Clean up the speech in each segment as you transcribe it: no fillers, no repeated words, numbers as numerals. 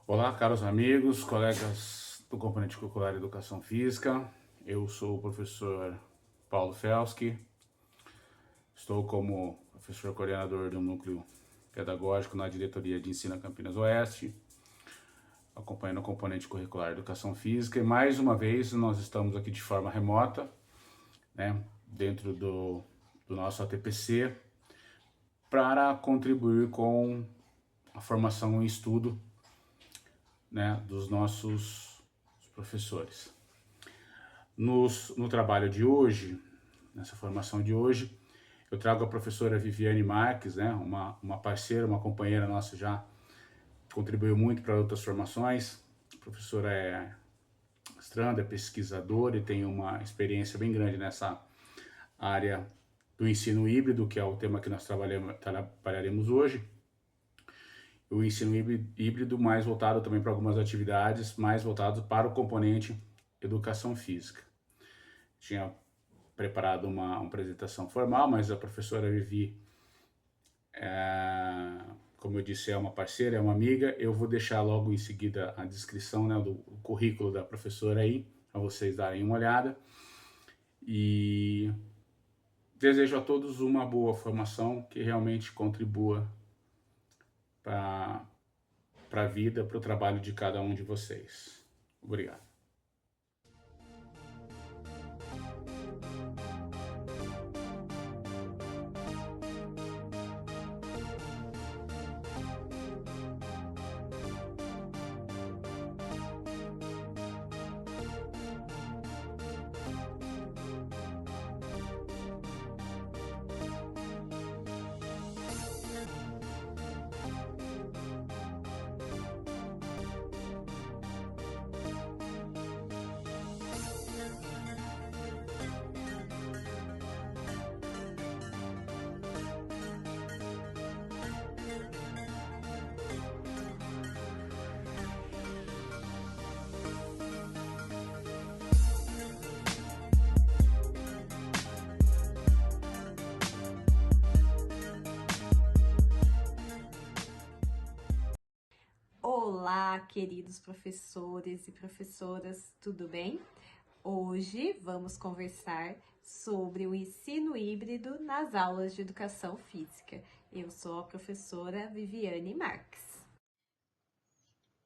Olá, caros amigos, colegas do componente curricular Educação Física. Eu sou o professor Paulo Felski. Estou como professor coordenador do núcleo pedagógico na diretoria de ensino Campinas Oeste, acompanhando o componente curricular Educação Física. E mais uma vez nós estamos aqui de forma remota, dentro do nosso ATPC, para contribuir com a formação e estudo dos nossos professores. No trabalho de hoje, nessa formação de hoje, eu trago a professora Viviane Marques, uma parceira, uma companheira nossa, já contribuiu muito para outras formações. A professora é mestranda, é pesquisadora e tem uma experiência bem grande nessa área do ensino híbrido, que é o tema que nós trabalharemos hoje. O ensino híbrido mais voltado também para algumas atividades, mais voltado para o componente educação física. Tinha preparado uma apresentação formal, mas a professora Vivi, como eu disse, é uma parceira, é uma amiga. Eu vou deixar logo em seguida a descrição do currículo da professora aí, para vocês darem uma olhada. E desejo a todos uma boa formação que realmente contribua para a vida, para o trabalho de cada um de vocês. Obrigado. Olá, queridos professores e professoras, tudo bem? Hoje vamos conversar sobre o ensino híbrido nas aulas de educação física. Eu sou a professora Viviane Marques.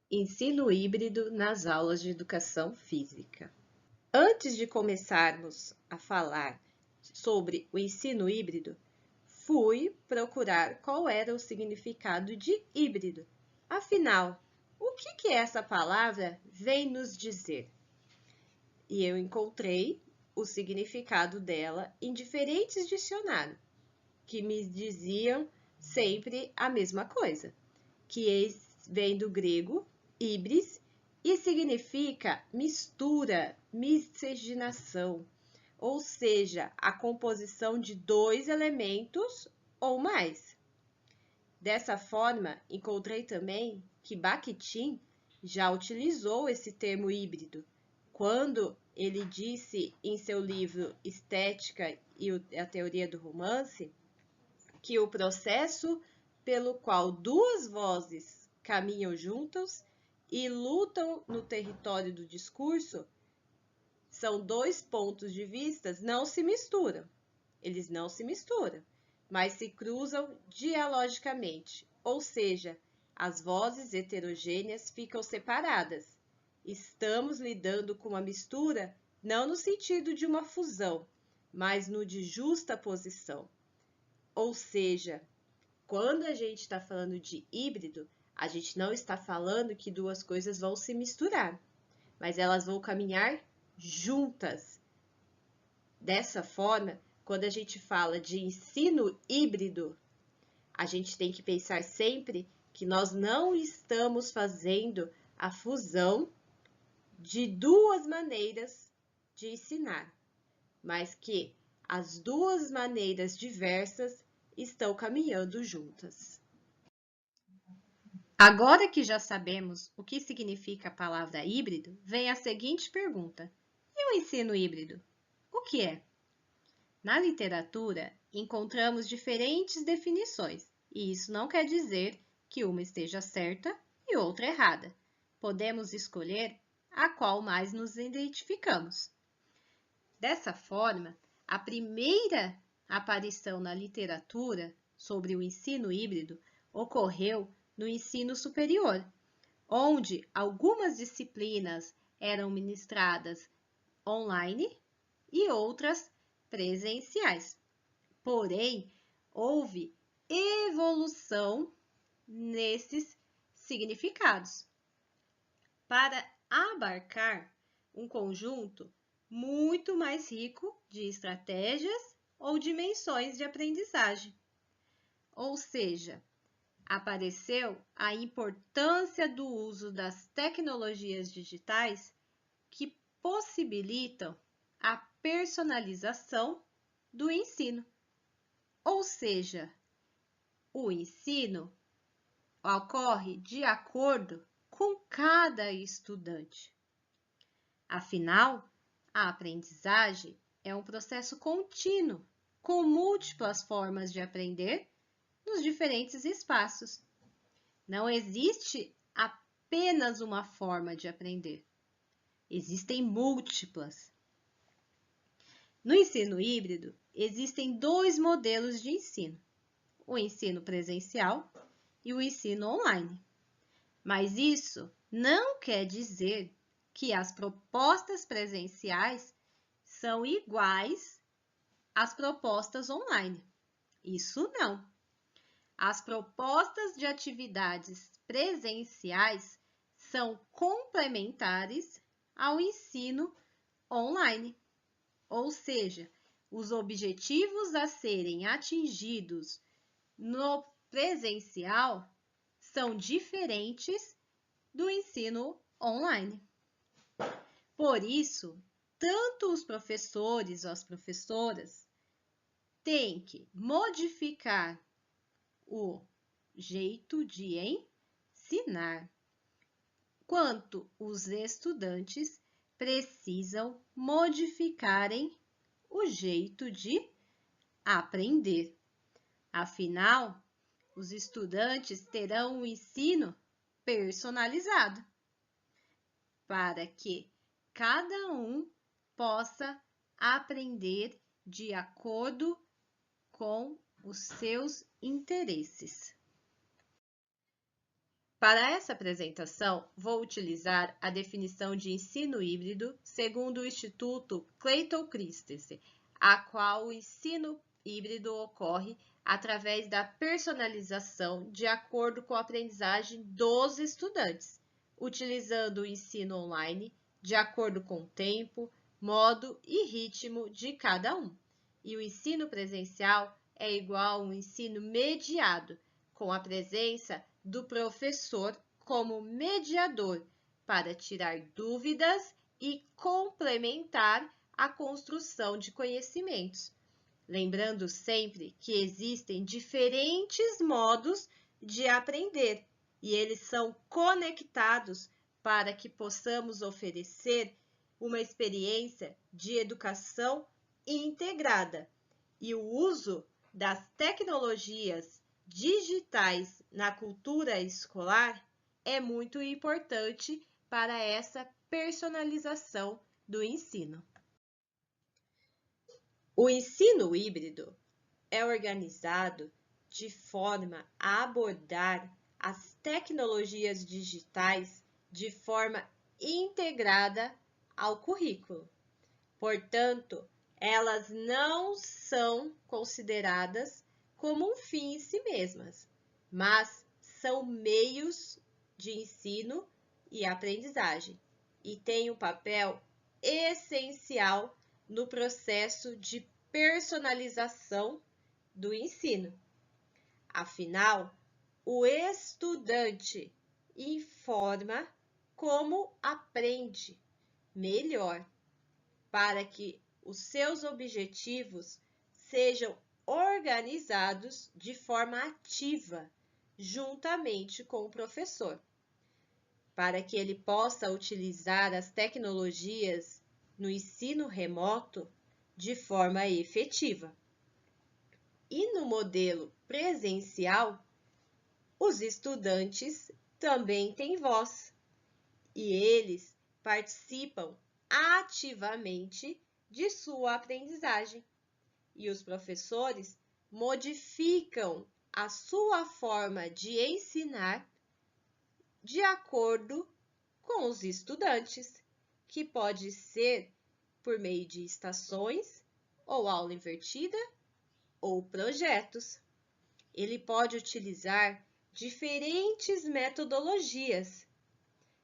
Ensino híbrido nas aulas de educação física. Antes de começarmos a falar sobre o ensino híbrido, fui procurar qual era o significado de híbrido. Afinal, o que essa palavra vem nos dizer? E eu encontrei o significado dela em diferentes dicionários, que me diziam sempre a mesma coisa, que vem do grego híbris e significa mistura, miscigenação, ou seja, a composição de dois elementos ou mais. Dessa forma, encontrei também que Bakhtin já utilizou esse termo híbrido, quando ele disse em seu livro Estética e a Teoria do Romance, que o processo pelo qual duas vozes caminham juntas e lutam no território do discurso são dois pontos de vista, não se misturam. Eles não se misturam, mas se cruzam dialogicamente, ou seja, as vozes heterogêneas ficam separadas. Estamos lidando com uma mistura não no sentido de uma fusão, mas no de justaposição. Ou seja, quando a gente está falando de híbrido, a gente não está falando que duas coisas vão se misturar, mas elas vão caminhar juntas. Dessa forma, quando a gente fala de ensino híbrido, a gente tem que pensar sempre que nós não estamos fazendo a fusão de duas maneiras de ensinar, mas que as duas maneiras diversas estão caminhando juntas. Agora que já sabemos o que significa a palavra híbrido, vem a seguinte pergunta: e o ensino híbrido? O que é? Na literatura, encontramos diferentes definições, e isso não quer dizer que uma esteja certa e outra errada. podemos escolher a qual mais nos identificamos. Dessa forma, a primeira aparição na literatura sobre o ensino híbrido ocorreu no ensino superior, onde algumas disciplinas eram ministradas online e outras presenciais. Porém, houve evolução nesses significados, para abarcar um conjunto muito mais rico de estratégias ou dimensões de aprendizagem. Ou seja, apareceu a importância do uso das tecnologias digitais que possibilitam a personalização do ensino. Ou seja, o ensino ocorre de acordo com cada estudante. Afinal, a aprendizagem é um processo contínuo, com múltiplas formas de aprender nos diferentes espaços. Não existe apenas uma forma de aprender. Existem múltiplas. No ensino híbrido, existem dois modelos de ensino: o ensino presencial e o ensino online. Mas isso não quer dizer que as propostas presenciais são iguais às propostas online. Isso não. As propostas de atividades presenciais são complementares ao ensino online. Ou seja, os objetivos a serem atingidos no presencial são diferentes do ensino online. Por isso, tanto os professores ou as professoras têm que modificar o jeito de ensinar, quanto os estudantes precisam modificarem o jeito de aprender. Afinal, os estudantes terão um ensino personalizado, para que cada um possa aprender de acordo com os seus interesses. Para essa apresentação, vou utilizar a definição de ensino híbrido segundo o Instituto Clayton Christensen, a qual o ensino híbrido ocorre através da personalização de acordo com a aprendizagem dos estudantes, utilizando o ensino online de acordo com o tempo, modo e ritmo de cada um. E o ensino presencial é igual a um ensino mediado, com a presença do professor como mediador para tirar dúvidas e complementar a construção de conhecimentos. Lembrando sempre que existem diferentes modos de aprender e eles são conectados para que possamos oferecer uma experiência de educação integrada. E o uso das tecnologias digitais na cultura escolar é muito importante para essa personalização do ensino. O ensino híbrido é organizado de forma a abordar as tecnologias digitais de forma integrada ao currículo. Portanto, elas não são consideradas como um fim em si mesmas, mas são meios de ensino e aprendizagem e têm um papel essencial no processo de personalização do ensino. Afinal, o estudante informa como aprende melhor, para que os seus objetivos sejam organizados de forma ativa, juntamente com o professor, para que ele possa utilizar as tecnologias no ensino remoto de forma efetiva. E no modelo presencial, os estudantes também têm voz e eles participam ativamente de sua aprendizagem. E os professores modificam a sua forma de ensinar de acordo com os estudantes, que pode ser por meio de estações, ou aula invertida, ou projetos. Ele pode utilizar diferentes metodologias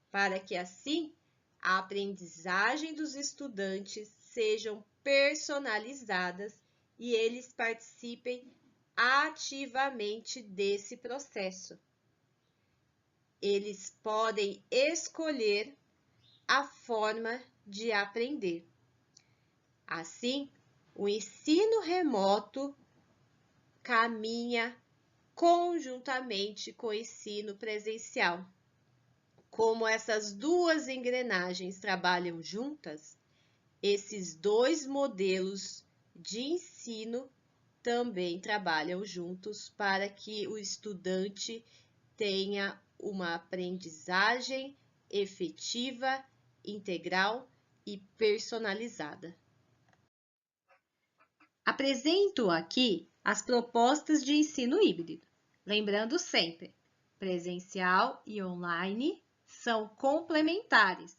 para que assim a aprendizagem dos estudantes sejam personalizadas e eles participem ativamente desse processo. Eles podem escolher a forma de aprender. Assim, o ensino remoto caminha conjuntamente com o ensino presencial. Como essas duas engrenagens trabalham juntas, esses dois modelos de ensino também trabalham juntos para que o estudante tenha uma aprendizagem efetiva, integral e personalizada. Apresento aqui as propostas de ensino híbrido. Lembrando sempre, presencial e online são complementares.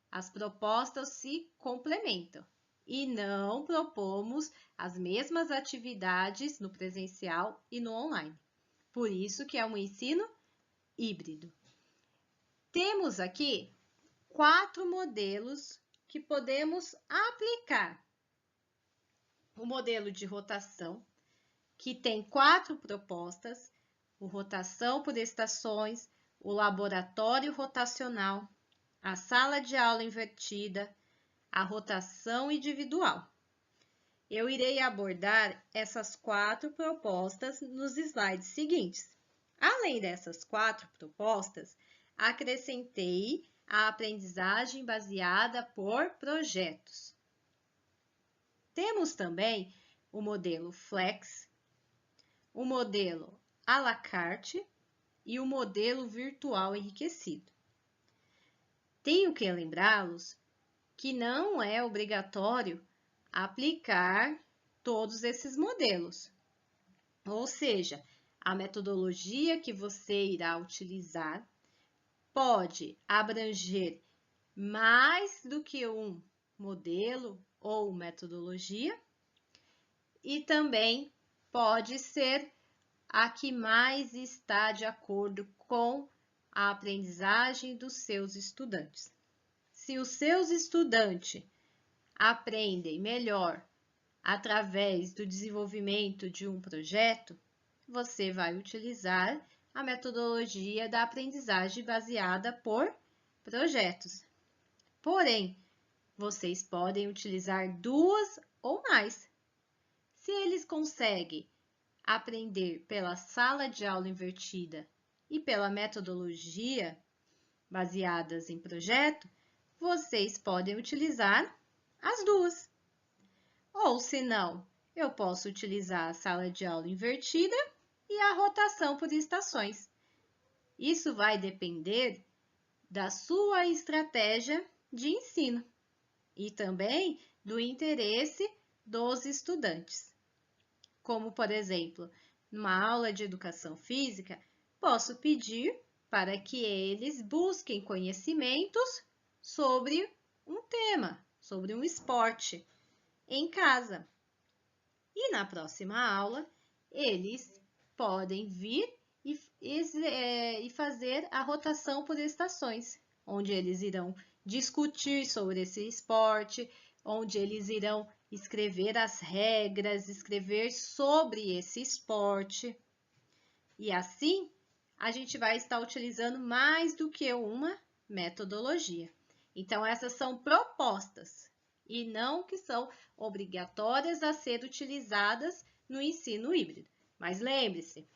As propostas se complementam e não propomos as mesmas atividades no presencial e no online. Por isso que é um ensino híbrido. Temos aqui 4 modelos que podemos aplicar. O modelo de rotação, que tem 4 propostas: o rotação por estações, o laboratório rotacional, a sala de aula invertida, a rotação individual. Eu irei abordar essas 4 propostas nos slides seguintes. Além dessas 4 propostas, acrescentei a aprendizagem baseada por projetos. Temos também o modelo Flex, o modelo à la carte e o modelo virtual enriquecido. Tenho que lembrá-los que não é obrigatório aplicar todos esses modelos. Ou seja, a metodologia que você irá utilizar pode abranger mais do que um modelo ou metodologia e também pode ser a que mais está de acordo com a aprendizagem dos seus estudantes. Se os seus estudantes aprendem melhor através do desenvolvimento de um projeto, você vai utilizar a metodologia da aprendizagem baseada por projetos. Porém, vocês podem utilizar 2 ou mais. Se eles conseguem aprender pela sala de aula invertida e pela metodologia baseadas em projeto, vocês podem utilizar as 2. Ou, se não, eu posso utilizar a sala de aula invertida e a rotação por estações. Isso vai depender da sua estratégia de ensino e também do interesse dos estudantes. Como, por exemplo, numa aula de educação física, posso pedir para que eles busquem conhecimentos sobre um tema, sobre um esporte, em casa. E na próxima aula, eles podem vir e fazer a rotação por estações, onde eles irão discutir sobre esse esporte, onde eles irão escrever as regras, escrever sobre esse esporte. E assim, a gente vai estar utilizando mais do que uma metodologia. Então, essas são propostas e não que são obrigatórias a ser utilizadas no ensino híbrido. Mas lembre-se,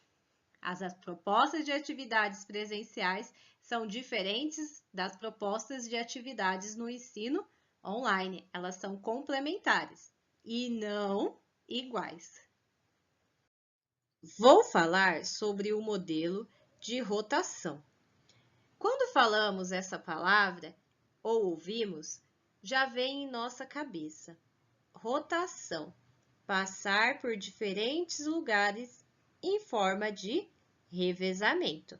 as propostas de atividades presenciais são diferentes das propostas de atividades no ensino online. Elas são complementares e não iguais. Vou falar sobre o modelo de rotação. Quando falamos essa palavra ou ouvimos, já vem em nossa cabeça rotação, passar por diferentes lugares em forma de revezamento.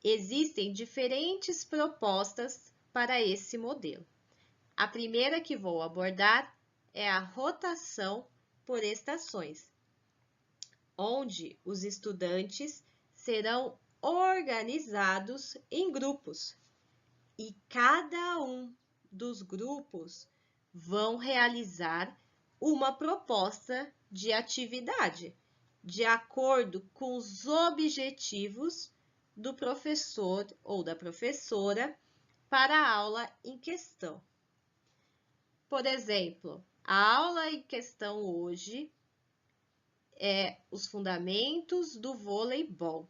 Existem diferentes propostas para esse modelo. A primeira que vou abordar é a rotação por estações, onde os estudantes serão organizados em grupos e cada um dos grupos vão realizar uma proposta de atividade de acordo com os objetivos do professor ou da professora para a aula em questão. Por exemplo, a aula em questão hoje é os fundamentos do voleibol.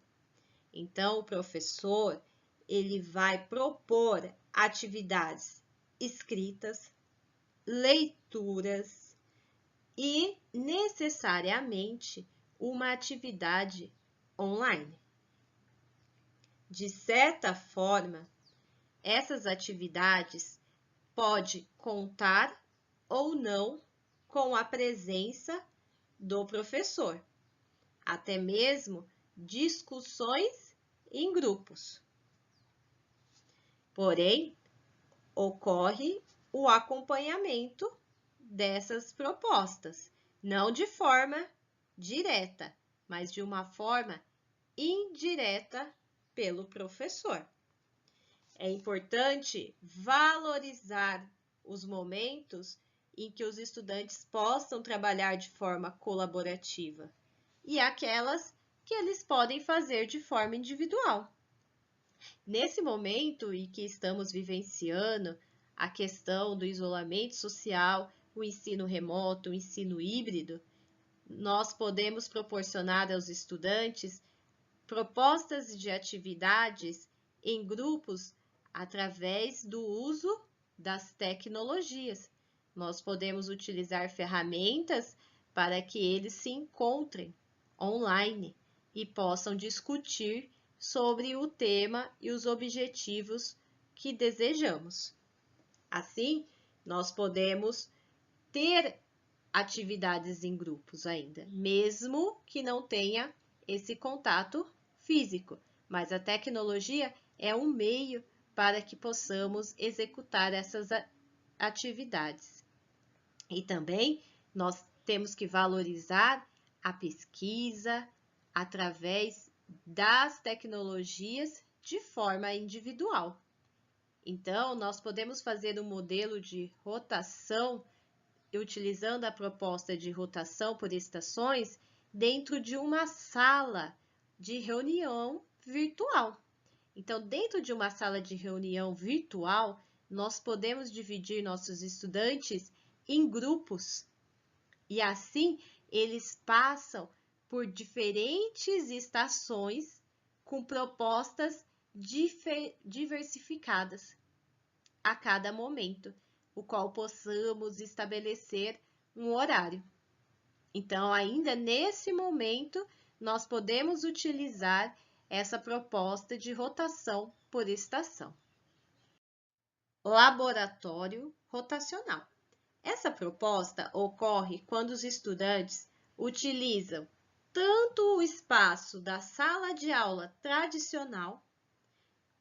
Então, o professor ele vai propor atividades escritas, leituras e necessariamente uma atividade online. De certa forma, essas atividades podem contar ou não com a presença do professor, até mesmo discussões em grupos. Porém, ocorre o acompanhamento dessas propostas, não de forma direta, mas de uma forma indireta pelo professor. É importante valorizar os momentos em que os estudantes possam trabalhar de forma colaborativa e aquelas que eles podem fazer de forma individual. Nesse momento em que estamos vivenciando a questão do isolamento social, o ensino remoto, o ensino híbrido, nós podemos proporcionar aos estudantes propostas de atividades em grupos através do uso das tecnologias. Nós podemos utilizar ferramentas para que eles se encontrem online e possam discutir sobre o tema e os objetivos que desejamos. Assim, nós podemos ter atividades em grupos ainda, mesmo que não tenha esse contato físico, mas a tecnologia é um meio para que possamos executar essas atividades. E também nós temos que valorizar a pesquisa através das tecnologias de forma individual. Então, nós podemos fazer um modelo de rotação utilizando a proposta de rotação por estações dentro de uma sala de reunião virtual. Então, dentro de uma sala de reunião virtual, nós podemos dividir nossos estudantes em grupos e assim eles passam por diferentes estações com propostas diversificadas a cada momento, o qual possamos estabelecer um horário. Então, ainda nesse momento, nós podemos utilizar essa proposta de rotação por estação. Laboratório rotacional. Essa proposta ocorre quando os estudantes utilizam tanto o espaço da sala de aula tradicional,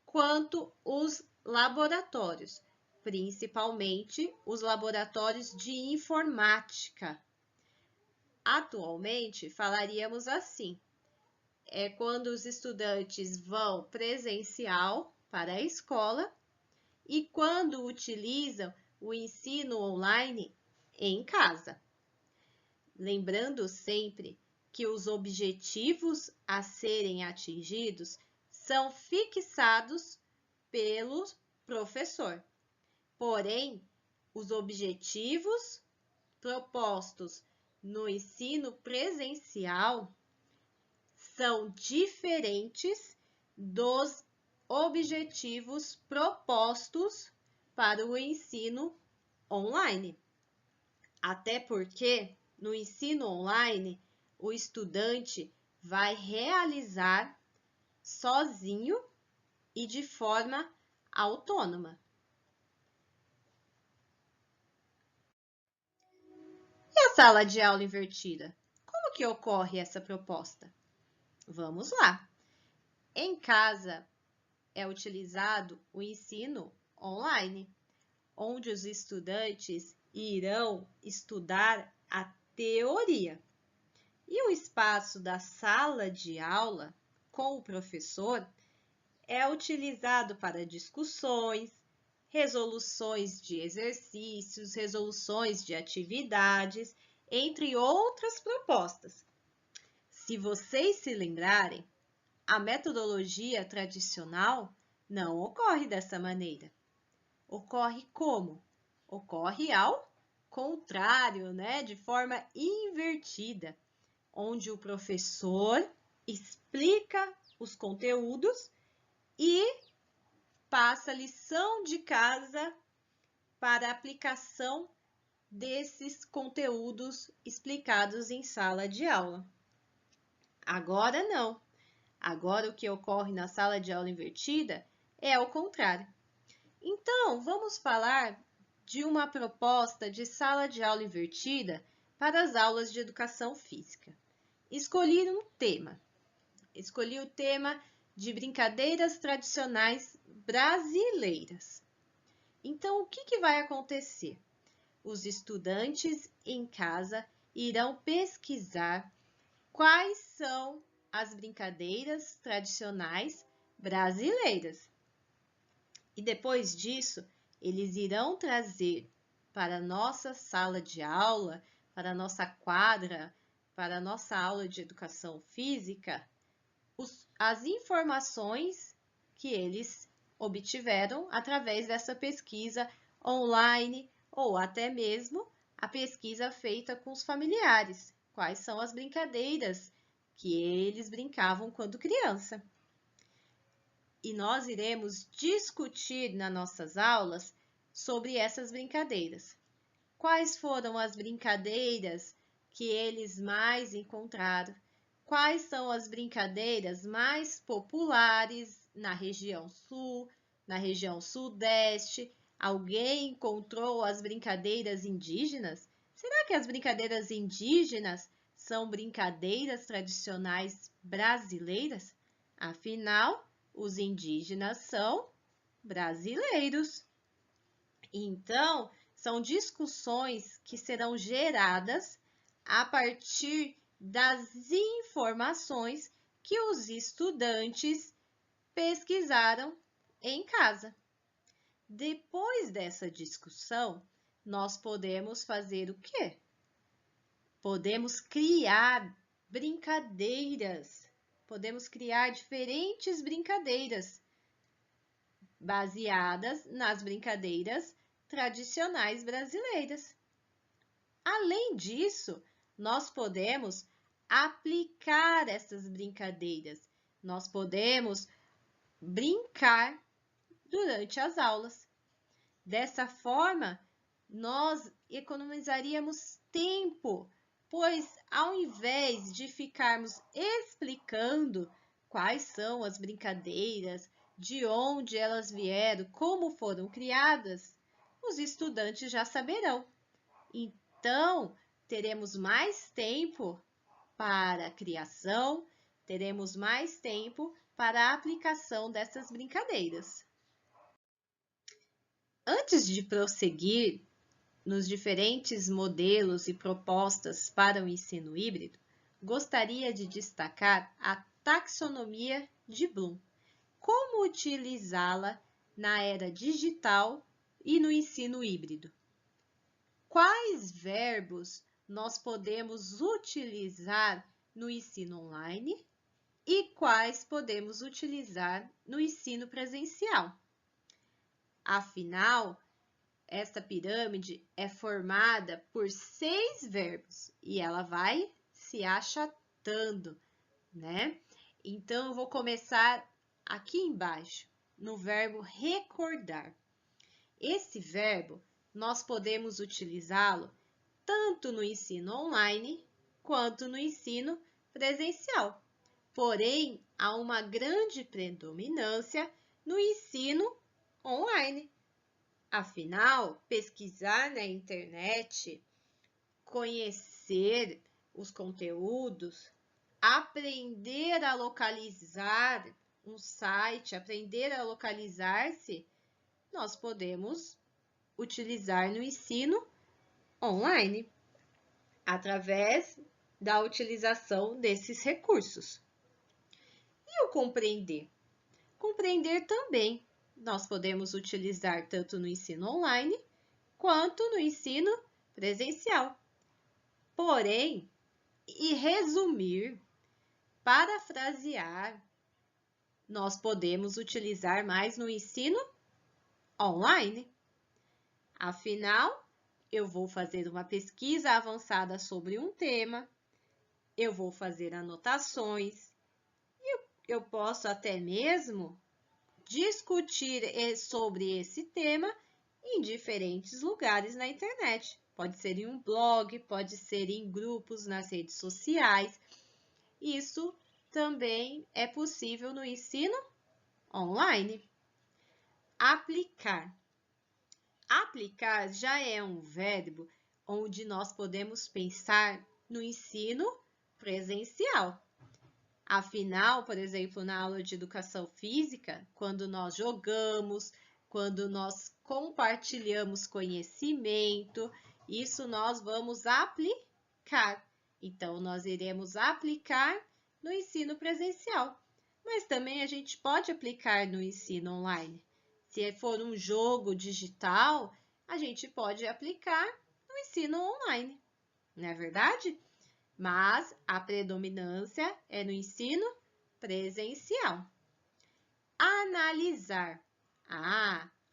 quanto os laboratórios, principalmente os laboratórios de informática. Atualmente, falaríamos assim, é quando os estudantes vão presencial para a escola e quando utilizam o ensino online em casa. Lembrando sempre que os objetivos a serem atingidos são fixados pelo professor. Porém, os objetivos propostos no ensino presencial são diferentes dos objetivos propostos para o ensino online. Até porque, no ensino online, o estudante vai realizar sozinho e de forma autônoma. E a sala de aula invertida? Como que ocorre essa proposta? Vamos lá. Em casa é utilizado o ensino online, onde os estudantes irão estudar a teoria. E o espaço da sala de aula com o professor é utilizado para discussões, resoluções de exercícios, resoluções de atividades, entre outras propostas. Se vocês se lembrarem, a metodologia tradicional não ocorre dessa maneira. Ocorre como? Ocorre ao contrário, né? De forma invertida, onde o professor explica os conteúdos e passa lição de casa para a aplicação desses conteúdos explicados em sala de aula. Agora não. Agora o que ocorre na sala de aula invertida é o contrário. Então, vamos falar de uma proposta de sala de aula invertida para as aulas de educação física. Escolhi um tema. Escolhi o tema de brincadeiras tradicionais brasileiras. Então, o que vai acontecer? Os estudantes em casa irão pesquisar quais são as brincadeiras tradicionais brasileiras. E depois disso, eles irão trazer para a nossa sala de aula, para a nossa quadra, para a nossa aula de educação física, as informações que eles obtiveram através dessa pesquisa online ou até mesmo a pesquisa feita com os familiares. Quais são as brincadeiras que eles brincavam quando criança? E nós iremos discutir nas nossas aulas sobre essas brincadeiras. Quais foram as brincadeiras que eles mais encontraram? Quais são as brincadeiras mais populares na região sul, na região sudeste? Alguém encontrou as brincadeiras indígenas? Será que as brincadeiras indígenas são brincadeiras tradicionais brasileiras? Afinal, os indígenas são brasileiros. Então, são discussões que serão geradas a partir das informações que os estudantes pesquisaram em casa. Depois dessa discussão, nós podemos fazer o quê? Podemos criar brincadeiras. Podemos criar diferentes brincadeiras baseadas nas brincadeiras tradicionais brasileiras. Além disso, nós podemos aplicar essas brincadeiras. Nós podemos brincar durante as aulas. Dessa forma, nós economizaríamos tempo, pois ao invés de ficarmos explicando quais são as brincadeiras, de onde elas vieram, como foram criadas, os estudantes já saberão. Então, teremos mais tempo para a criação, teremos mais tempo para a aplicação dessas brincadeiras. Antes de prosseguir nos diferentes modelos e propostas para o ensino híbrido, gostaria de destacar a taxonomia de Bloom. Como utilizá-la na era digital e no ensino híbrido? Quais verbos nós podemos utilizar no ensino online e quais podemos utilizar no ensino presencial? Afinal, esta pirâmide é formada por 6 verbos e ela vai se achatando, né? Então, eu vou começar aqui embaixo, no verbo recordar. Esse verbo, nós podemos utilizá-lo tanto no ensino online quanto no ensino presencial. Porém, há uma grande predominância no ensino online. Afinal, pesquisar na internet, conhecer os conteúdos, aprender a localizar um site, aprender a localizar-se, nós podemos utilizar no ensino online, através da utilização desses recursos. E o compreender? Compreender também nós podemos utilizar tanto no ensino online quanto no ensino presencial. Porém, e resumir, parafrasear, nós podemos utilizar mais no ensino online. Afinal, eu vou fazer uma pesquisa avançada sobre um tema, eu vou fazer anotações, e eu posso até mesmo discutir sobre esse tema em diferentes lugares na internet. Pode ser em um blog, pode ser em grupos nas redes sociais. Isso também é possível no ensino online. Aplicar. Aplicar já é um verbo onde nós podemos pensar no ensino presencial. Afinal, por exemplo, na aula de educação física, quando nós jogamos, quando nós compartilhamos conhecimento, isso nós vamos aplicar. Então, nós iremos aplicar no ensino presencial. Mas também a gente pode aplicar no ensino online. Se for um jogo digital, a gente pode aplicar no ensino online, não é verdade? Mas a predominância é no ensino presencial. Analisar.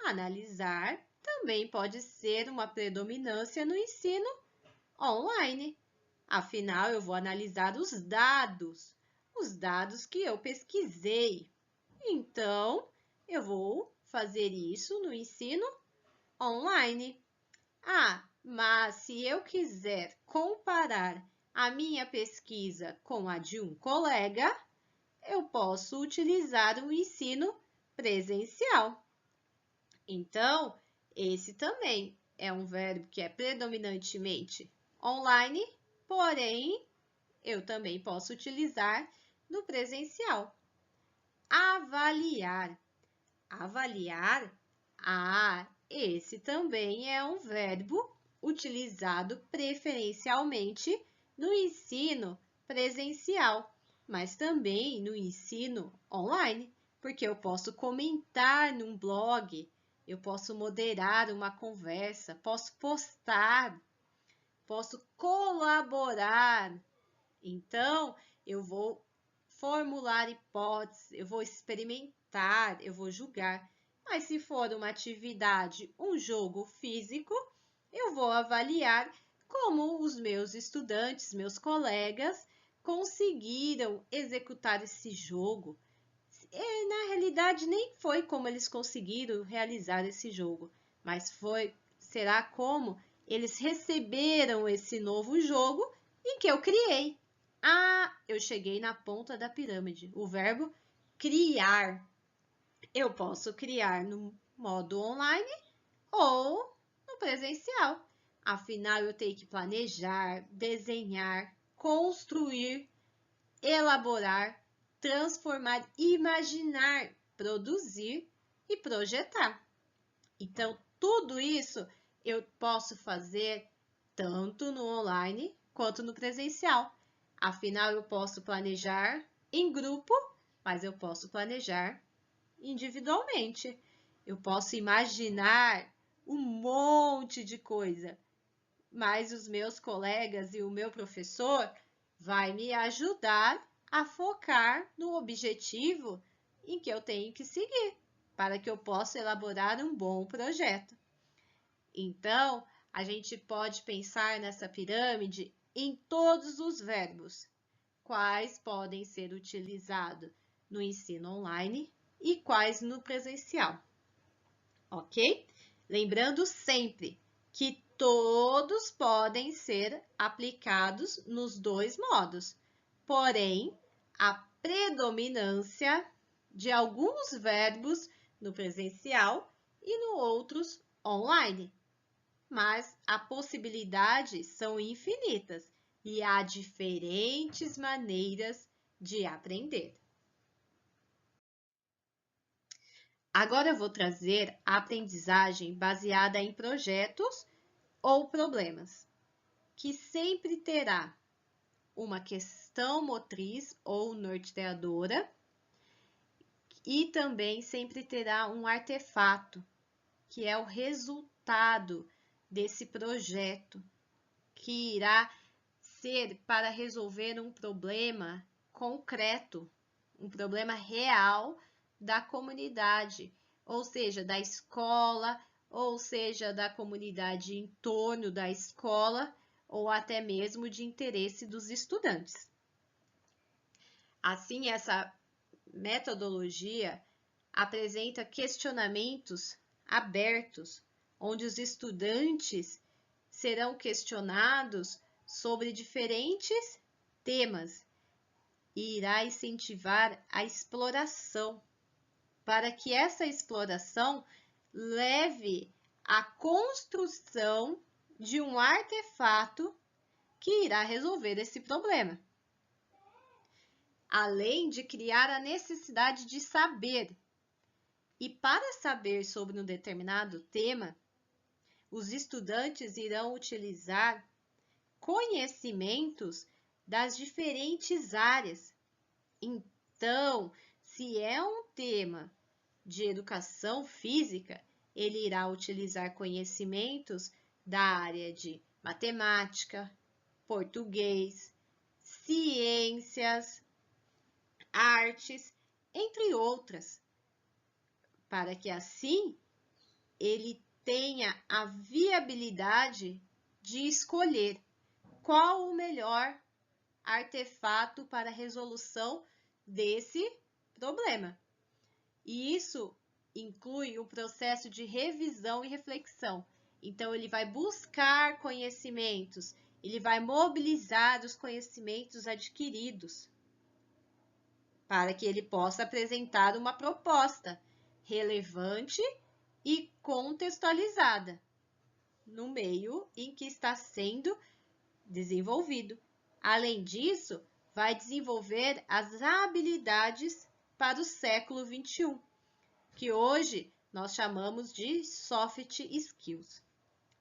Analisar também pode ser uma predominância no ensino online. Afinal, eu vou analisar os dados que eu pesquisei. Então, eu vou fazer isso no ensino online. Mas se eu quiser comparar a minha pesquisa com a de um colega, eu posso utilizar o ensino presencial. Então, esse também é um verbo que é predominantemente online, porém, eu também posso utilizar no presencial. Avaliar. Avaliar, esse também é um verbo utilizado preferencialmente no ensino presencial, mas também no ensino online, porque eu posso comentar num blog, eu posso moderar uma conversa, posso postar, posso colaborar. Então, eu vou formular hipóteses, eu vou experimentar, eu vou julgar. Mas se for uma atividade, um jogo físico, eu vou avaliar como os meus estudantes, meus colegas, conseguiram executar esse jogo. Na realidade, nem foi como eles conseguiram realizar esse jogo, mas será como eles receberam esse novo jogo em que eu criei. Eu cheguei na ponta da pirâmide. O verbo criar. Eu posso criar no modo online ou no presencial. Afinal, eu tenho que planejar, desenhar, construir, elaborar, transformar, imaginar, produzir e projetar. Então, tudo isso eu posso fazer tanto no online quanto no presencial. Afinal, eu posso planejar em grupo, mas eu posso planejar individualmente. Eu posso imaginar um monte de coisa, mas os meus colegas e o meu professor vai me ajudar a focar no objetivo em que eu tenho que seguir, para que eu possa elaborar um bom projeto. Então, a gente pode pensar nessa pirâmide em todos os verbos, quais podem ser utilizados no ensino online e quais no presencial, ok? Lembrando sempre que todos podem ser aplicados nos dois modos, porém, a predominância de alguns verbos no presencial e no outros online. Mas as possibilidades são infinitas e há diferentes maneiras de aprender. Agora eu vou trazer a aprendizagem baseada em projetos ou problemas, que sempre terá uma questão motriz ou norteadora e também sempre terá um artefato, que é o resultado desse projeto, que irá ser para resolver um problema concreto, um problema real da comunidade, ou seja, da escola, ou seja, da comunidade em torno da escola, ou até mesmo de interesse dos estudantes. Assim, essa metodologia apresenta questionamentos abertos, onde os estudantes serão questionados sobre diferentes temas e irá incentivar a exploração, para que essa exploração leve à construção de um artefato que irá resolver esse problema. Além de criar a necessidade de saber. E para saber sobre um determinado tema, os estudantes irão utilizar conhecimentos das diferentes áreas. Então, se é um tema de educação física, ele irá utilizar conhecimentos da área de matemática, português, ciências, artes, entre outras, para que assim ele tenha a viabilidade de escolher qual o melhor artefato para a resolução desse problema. E isso inclui o processo de revisão e reflexão. Então, ele vai buscar conhecimentos, ele vai mobilizar os conhecimentos adquiridos para que ele possa apresentar uma proposta relevante e contextualizada no meio em que está sendo desenvolvido. Além disso, vai desenvolver as habilidades para o século XXI, que hoje nós chamamos de soft skills.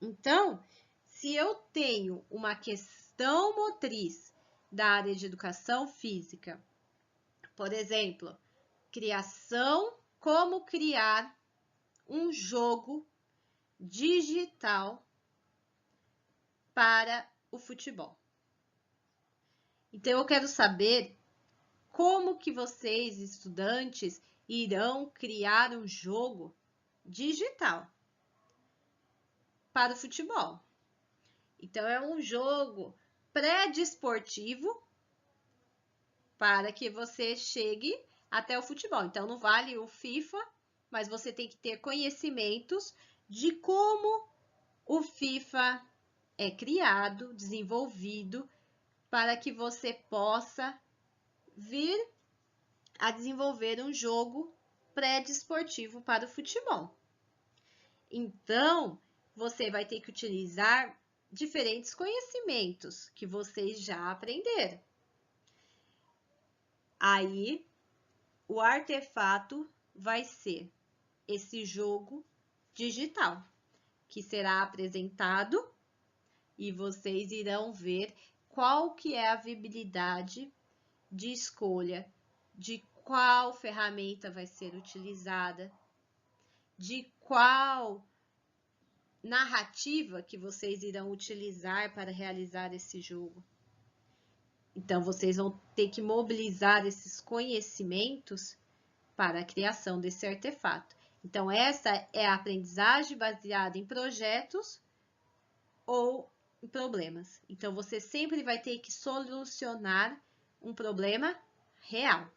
Então, se eu tenho uma questão motriz da área de educação física, por exemplo, como criar um jogo digital para o futebol. Então, eu quero saber como que vocês, estudantes, irão criar um jogo digital para o futebol. Então, é um jogo pré-desportivo para que você chegue até o futebol. Então, não vale o FIFA, mas você tem que ter conhecimentos de como o FIFA é criado, desenvolvido, para que você possa vir a desenvolver um jogo pré-desportivo para o futebol. Então, você vai ter que utilizar diferentes conhecimentos que vocês já aprenderam. Aí, o artefato vai ser esse jogo digital, que será apresentado e vocês irão ver qual que é a viabilidade de escolha, de qual ferramenta vai ser utilizada, de qual narrativa que vocês irão utilizar para realizar esse jogo. Então, vocês vão ter que mobilizar esses conhecimentos para a criação desse artefato. Então, essa é a aprendizagem baseada em projetos ou em problemas. Então, você sempre vai ter que solucionar um problema real.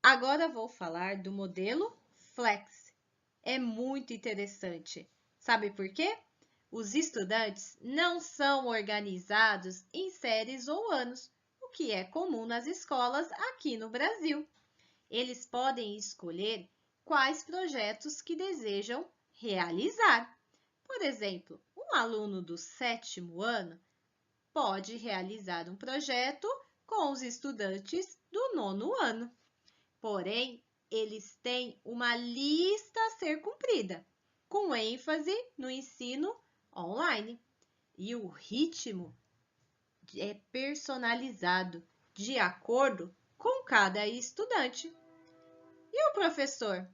Agora vou falar do modelo Flex. É muito interessante. Sabe por quê? Os estudantes não são organizados em séries ou anos. O o que é comum nas escolas aqui no Brasil. Eles podem escolher quais projetos que desejam realizar. Por exemplo, um aluno do 7º ano pode realizar um projeto com os estudantes do 9º ano. Porém, eles têm uma lista a ser cumprida, com ênfase no ensino online. E o ritmo é personalizado de acordo com cada estudante. E o professor?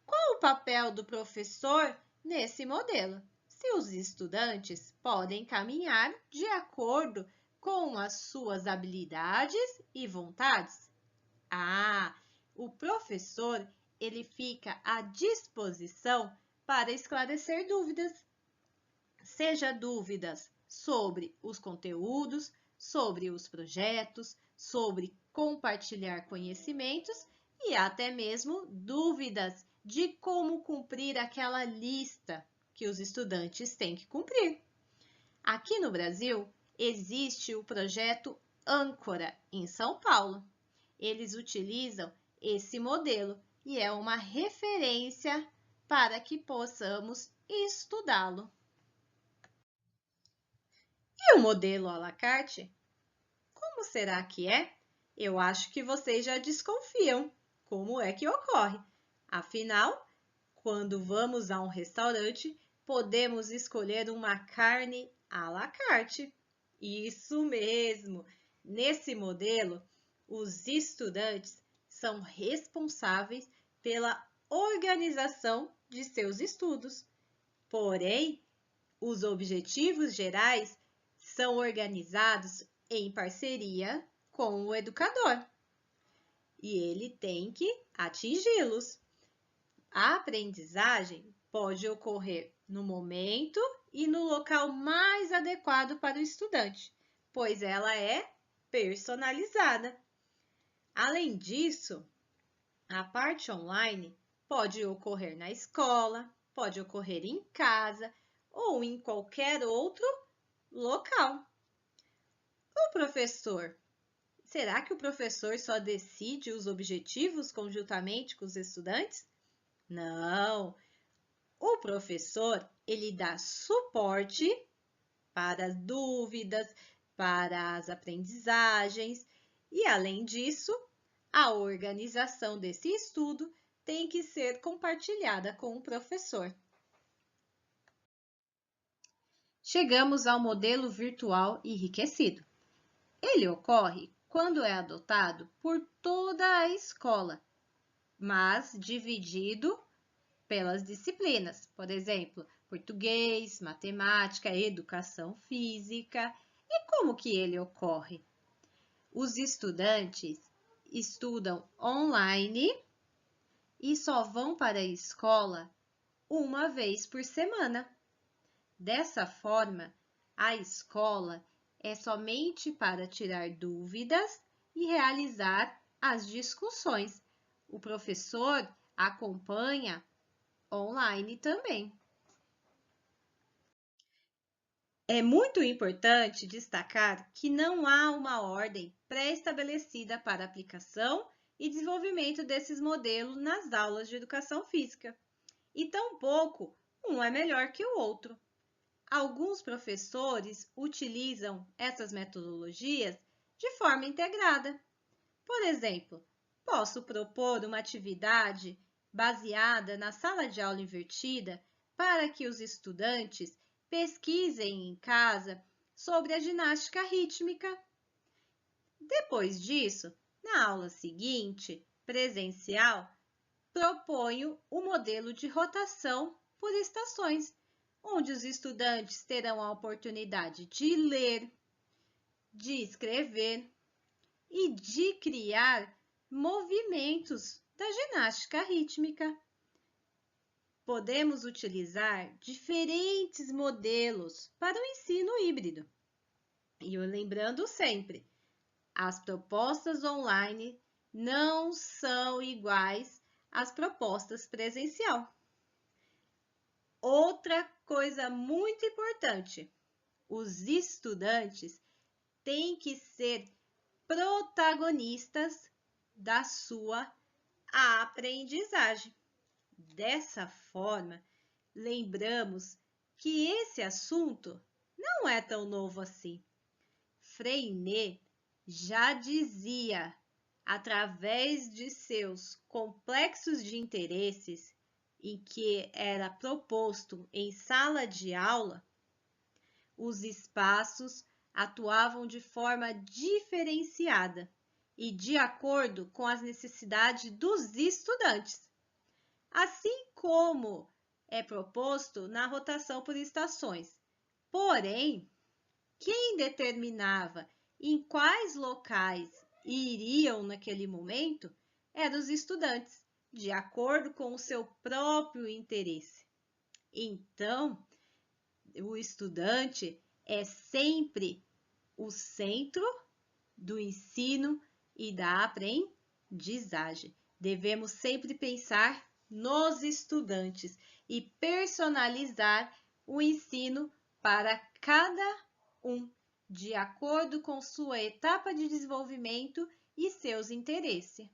Qual o papel do professor nesse modelo? Se os estudantes podem caminhar de acordo com as suas habilidades e vontades? O professor, ele fica à disposição para esclarecer dúvidas, seja dúvidas sobre os conteúdos, sobre os projetos, sobre compartilhar conhecimentos e até mesmo dúvidas de como cumprir aquela lista que os estudantes têm que cumprir. Aqui no Brasil, existe o projeto Âncora, em São Paulo. Eles utilizam esse modelo e é uma referência para que possamos estudá-lo. E o modelo à la carte? Como será que é? Eu acho que vocês já desconfiam como é que ocorre. Afinal, quando vamos a um restaurante, podemos escolher uma carne à la carte. Isso mesmo! Nesse modelo, os estudantes são responsáveis pela organização de seus estudos. Porém, os objetivos gerais são organizados em parceria com o educador e ele tem que atingi-los. A aprendizagem pode ocorrer no momento e no local mais adequado para o estudante, pois ela é personalizada. Além disso, a parte online pode ocorrer na escola, pode ocorrer em casa ou em qualquer outro local. O professor, será que o professor só decide os objetivos conjuntamente com os estudantes? Não. O professor, ele dá suporte para as dúvidas, para as aprendizagens e, além disso, a organização desse estudo tem que ser compartilhada com o professor. Chegamos ao modelo virtual enriquecido. Ele ocorre quando é adotado por toda a escola, mas dividido pelas disciplinas, por exemplo, português, matemática, educação física. E como que ele ocorre? Os estudantes estudam online e só vão para a escola uma vez por semana. Dessa forma, a escola é somente para tirar dúvidas e realizar as discussões. O professor acompanha online também. É muito importante destacar que não há uma ordem pré-estabelecida para aplicação e desenvolvimento desses modelos nas aulas de educação física. E tampouco um é melhor que o outro. Alguns professores utilizam essas metodologias de forma integrada. Por exemplo, posso propor uma atividade baseada na sala de aula invertida para que os estudantes pesquisem em casa sobre a ginástica rítmica. Depois disso, na aula seguinte, presencial, proponho o modelo de rotação por estações, onde os estudantes terão a oportunidade de ler, de escrever e de criar movimentos da ginástica rítmica. Podemos utilizar diferentes modelos para o ensino híbrido. E lembrando sempre, as propostas online não são iguais às propostas presencial. Outra coisa muito importante, os estudantes têm que ser protagonistas da sua aprendizagem. Dessa forma, lembramos que esse assunto não é tão novo assim. Freinet já dizia, através de seus complexos de interesses, em que era proposto em sala de aula, os espaços atuavam de forma diferenciada e de acordo com as necessidades dos estudantes, assim como é proposto na rotação por estações. Porém, quem determinava em quais locais iriam naquele momento eram os estudantes, de acordo com o seu próprio interesse. Então, o estudante é sempre o centro do ensino e da aprendizagem. Devemos sempre pensar nos estudantes e personalizar o ensino para cada um, de acordo com sua etapa de desenvolvimento e seus interesses.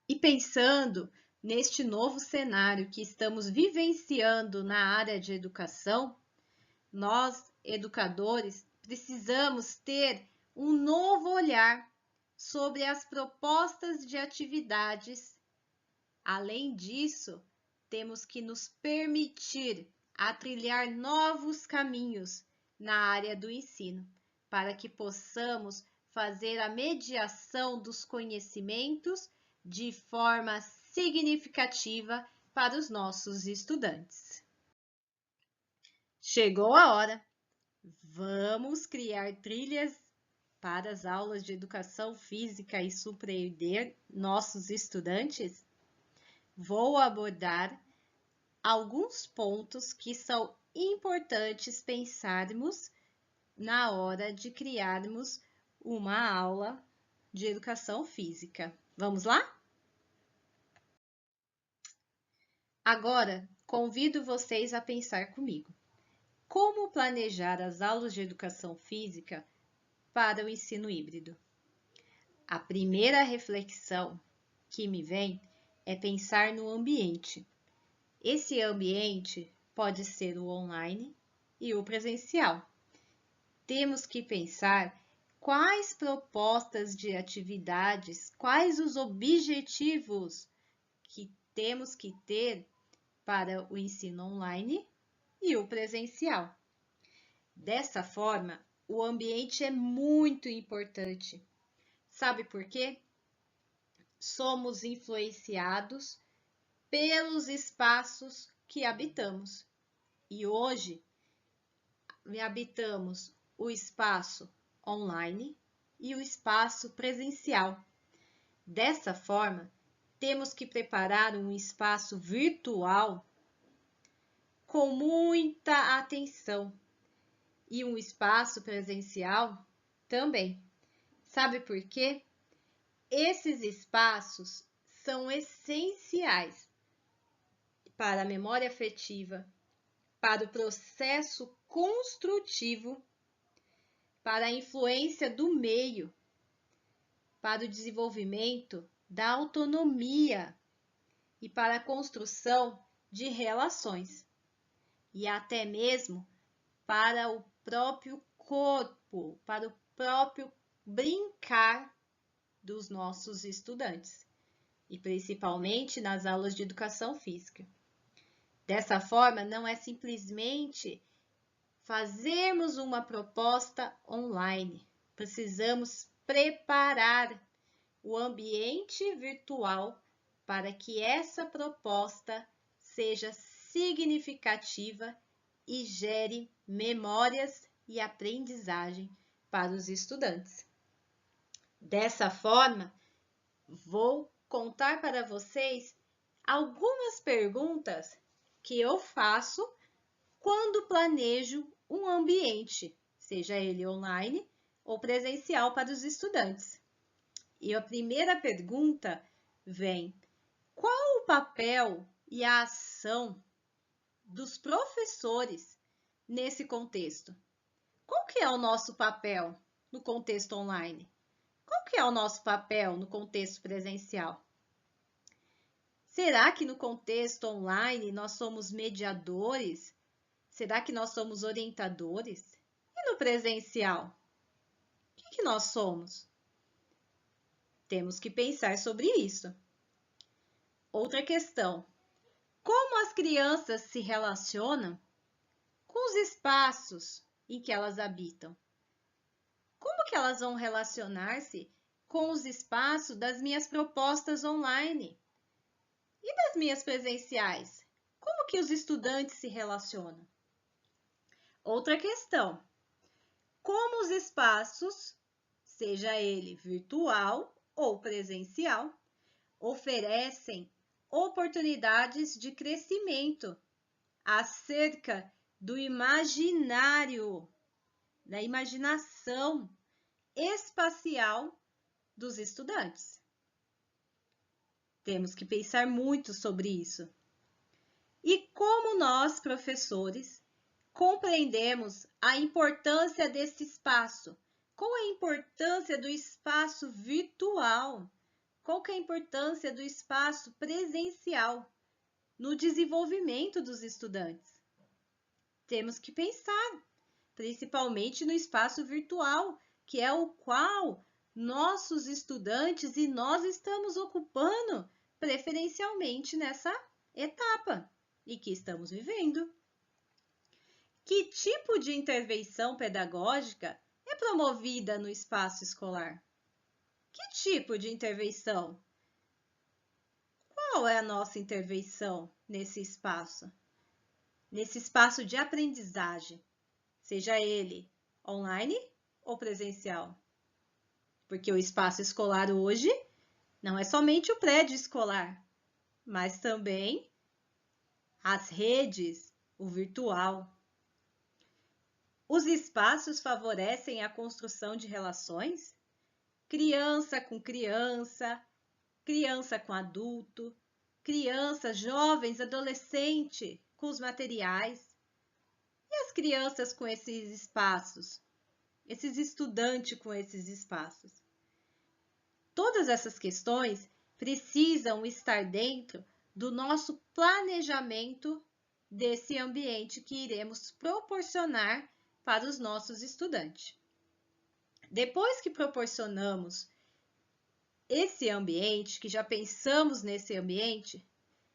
E pensando neste novo cenário que estamos vivenciando na área de educação, nós, educadores, precisamos ter um novo olhar sobre as propostas de atividades. Além disso, temos que nos permitir a trilhar novos caminhos na área do ensino, para que possamos fazer a mediação dos conhecimentos de forma significativa para os nossos estudantes. Chegou a hora! Vamos criar trilhas para as aulas de educação física e surpreender nossos estudantes? Vou abordar alguns pontos que são importantes pensarmos na hora de criarmos uma aula de educação física. Vamos lá? Agora, convido vocês a pensar comigo. Como planejar as aulas de educação física para o ensino híbrido? A primeira reflexão que me vem é pensar no ambiente. Esse ambiente pode ser o online e o presencial. Temos que pensar quais propostas de atividades, quais os objetivos que temos que ter para o ensino online e o presencial. Dessa forma, o ambiente é muito importante. Sabe por quê? Somos influenciados pelos espaços que habitamos. E hoje, habitamos o espaço online e o espaço presencial. Dessa forma, temos que preparar um espaço virtual com muita atenção e um espaço presencial também. Sabe por quê? Esses espaços são essenciais para a memória afetiva, para o processo construtivo, para a influência do meio, para o desenvolvimento da autonomia e para a construção de relações, e até mesmo para o próprio corpo, para o próprio brincar dos nossos estudantes, e principalmente nas aulas de educação física. Dessa forma, não é simplesmente fazermos uma proposta online. Precisamos preparar o ambiente virtual para que essa proposta seja significativa e gere memórias e aprendizagem para os estudantes. Dessa forma, vou contar para vocês algumas perguntas que eu faço quando planejo um ambiente, seja ele online ou presencial para os estudantes. E a primeira pergunta vem: qual o papel e a ação dos professores nesse contexto? Qual que é o nosso papel no contexto online? Qual que é o nosso papel no contexto presencial? Será que no contexto online nós somos mediadores? Será que nós somos orientadores? E no presencial? O que nós somos? Temos que pensar sobre isso. Outra questão: como as crianças se relacionam com os espaços em que elas habitam? Como que elas vão relacionar-se com os espaços das minhas propostas online? E das minhas presenciais? Como que os estudantes se relacionam? Outra questão: como os espaços, seja ele virtual ou presencial, oferecem oportunidades de crescimento acerca do imaginário, da imaginação espacial dos estudantes. Temos que pensar muito sobre isso. E como nós, professores, compreendemos a importância desse espaço? Qual é a importância do espaço virtual? Qual que é a importância do espaço presencial no desenvolvimento dos estudantes? Temos que pensar, principalmente no espaço virtual, que é o qual nossos estudantes e nós estamos ocupando preferencialmente nessa etapa e que estamos vivendo. Que tipo de intervenção pedagógica é promovida no espaço escolar? Que tipo de intervenção? Qual é a nossa intervenção nesse espaço? Nesse espaço de aprendizagem, seja ele online ou presencial? Porque o espaço escolar hoje não é somente o prédio escolar, mas também as redes, o virtual. Os espaços favorecem a construção de relações? Criança com criança, criança com adulto, crianças, jovens, adolescente com os materiais. E as crianças com esses espaços? Esses estudantes com esses espaços? Todas essas questões precisam estar dentro do nosso planejamento desse ambiente que iremos proporcionar para os nossos estudantes. Depois que proporcionamos esse ambiente, que já pensamos nesse ambiente,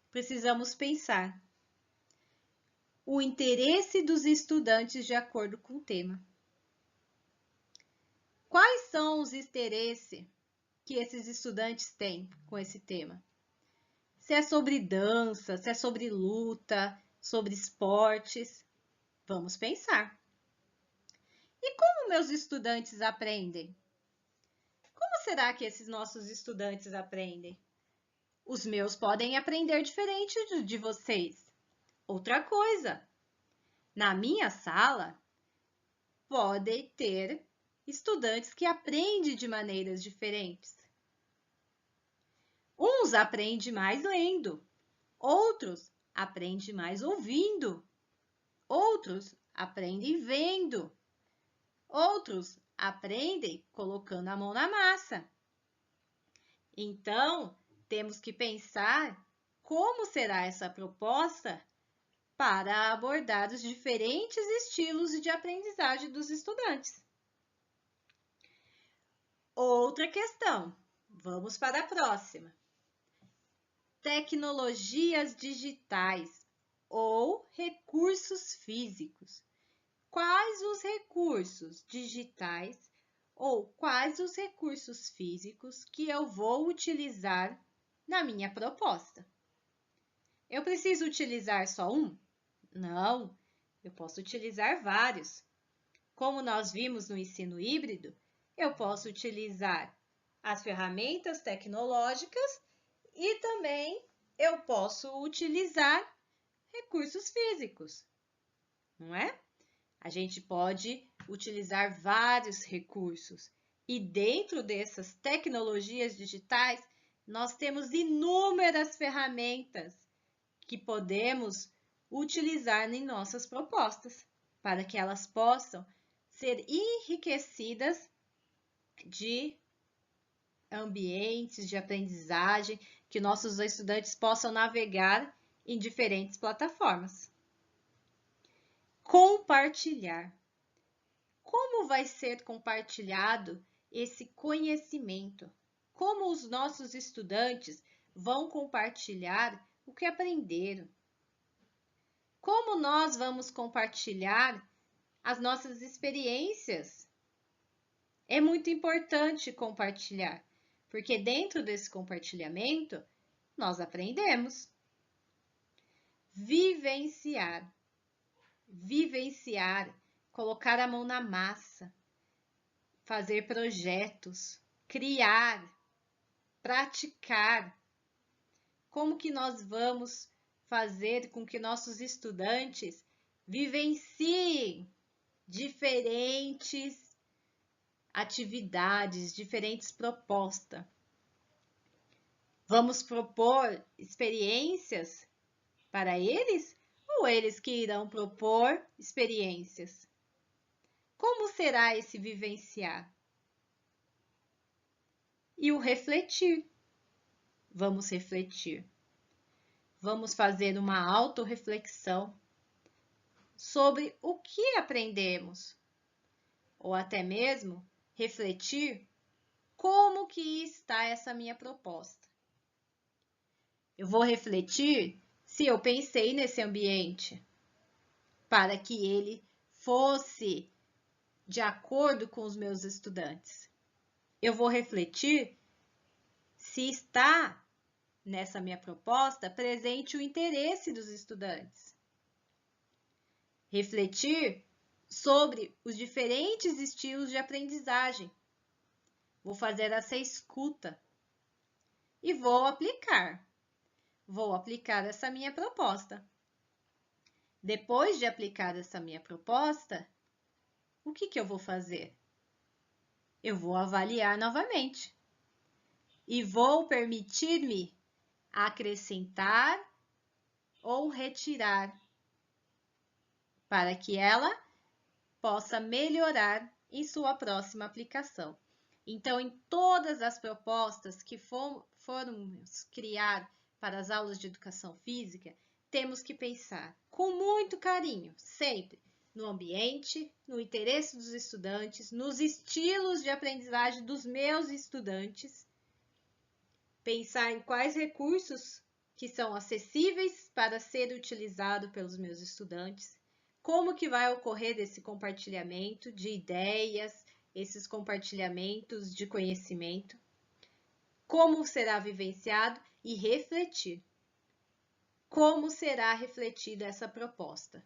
precisamos pensar o interesse dos estudantes de acordo com o tema. Quais são os interesses que esses estudantes têm com esse tema? Se é sobre dança, se é sobre luta, sobre esportes, vamos pensar. E como meus estudantes aprendem? Como será que esses nossos estudantes aprendem? Os meus podem aprender diferente de vocês. Outra coisa, na minha sala, pode ter estudantes que aprendem de maneiras diferentes. Uns aprendem mais lendo, outros aprendem mais ouvindo, outros aprendem vendo, outros aprendem colocando a mão na massa. Então, temos que pensar como será essa proposta para abordar os diferentes estilos de aprendizagem dos estudantes. Outra questão, vamos para a próxima. Tecnologias digitais ou recursos físicos. Quais os recursos digitais ou quais os recursos físicos que eu vou utilizar na minha proposta? Eu preciso utilizar só um? Não, eu posso utilizar vários. Como nós vimos no ensino híbrido, eu posso utilizar as ferramentas tecnológicas e também eu posso utilizar recursos físicos, não é? A gente pode utilizar vários recursos e dentro dessas tecnologias digitais, nós temos inúmeras ferramentas que podemos utilizar em nossas propostas, para que elas possam ser enriquecidas de ambientes de aprendizagem que nossos estudantes possam navegar em diferentes plataformas. Compartilhar. Como vai ser compartilhado esse conhecimento? Como os nossos estudantes vão compartilhar o que aprenderam? Como nós vamos compartilhar as nossas experiências? É muito importante compartilhar, porque dentro desse compartilhamento nós aprendemos. Vivenciar. Vivenciar, colocar a mão na massa, fazer projetos, criar, praticar. Como que nós vamos fazer com que nossos estudantes vivenciem diferentes atividades, diferentes propostas? Vamos propor experiências para eles ou eles que irão propor experiências? Como será esse vivenciar? E o refletir. Vamos refletir. Vamos fazer uma autorreflexão sobre o que aprendemos, ou até mesmo refletir como que está essa minha proposta. Eu vou refletir se eu pensei nesse ambiente para que ele fosse de acordo com os meus estudantes. Eu vou refletir se está nessa minha proposta presente o interesse dos estudantes. Refletir sobre os diferentes estilos de aprendizagem. Vou fazer essa escuta e vou aplicar. Vou aplicar essa minha proposta. Depois de aplicar essa minha proposta, o que eu vou fazer? Eu vou avaliar novamente e vou permitir-me acrescentar ou retirar para que ela possa melhorar em sua próxima aplicação. Então, em todas as propostas que formos criar para as aulas de educação física, temos que pensar com muito carinho, sempre, no ambiente, no interesse dos estudantes, nos estilos de aprendizagem dos meus estudantes, pensar em quais recursos que são acessíveis para ser utilizado pelos meus estudantes, como que vai ocorrer esse compartilhamento de ideias, esses compartilhamentos de conhecimento, como será vivenciado e refletir. Como será refletida essa proposta?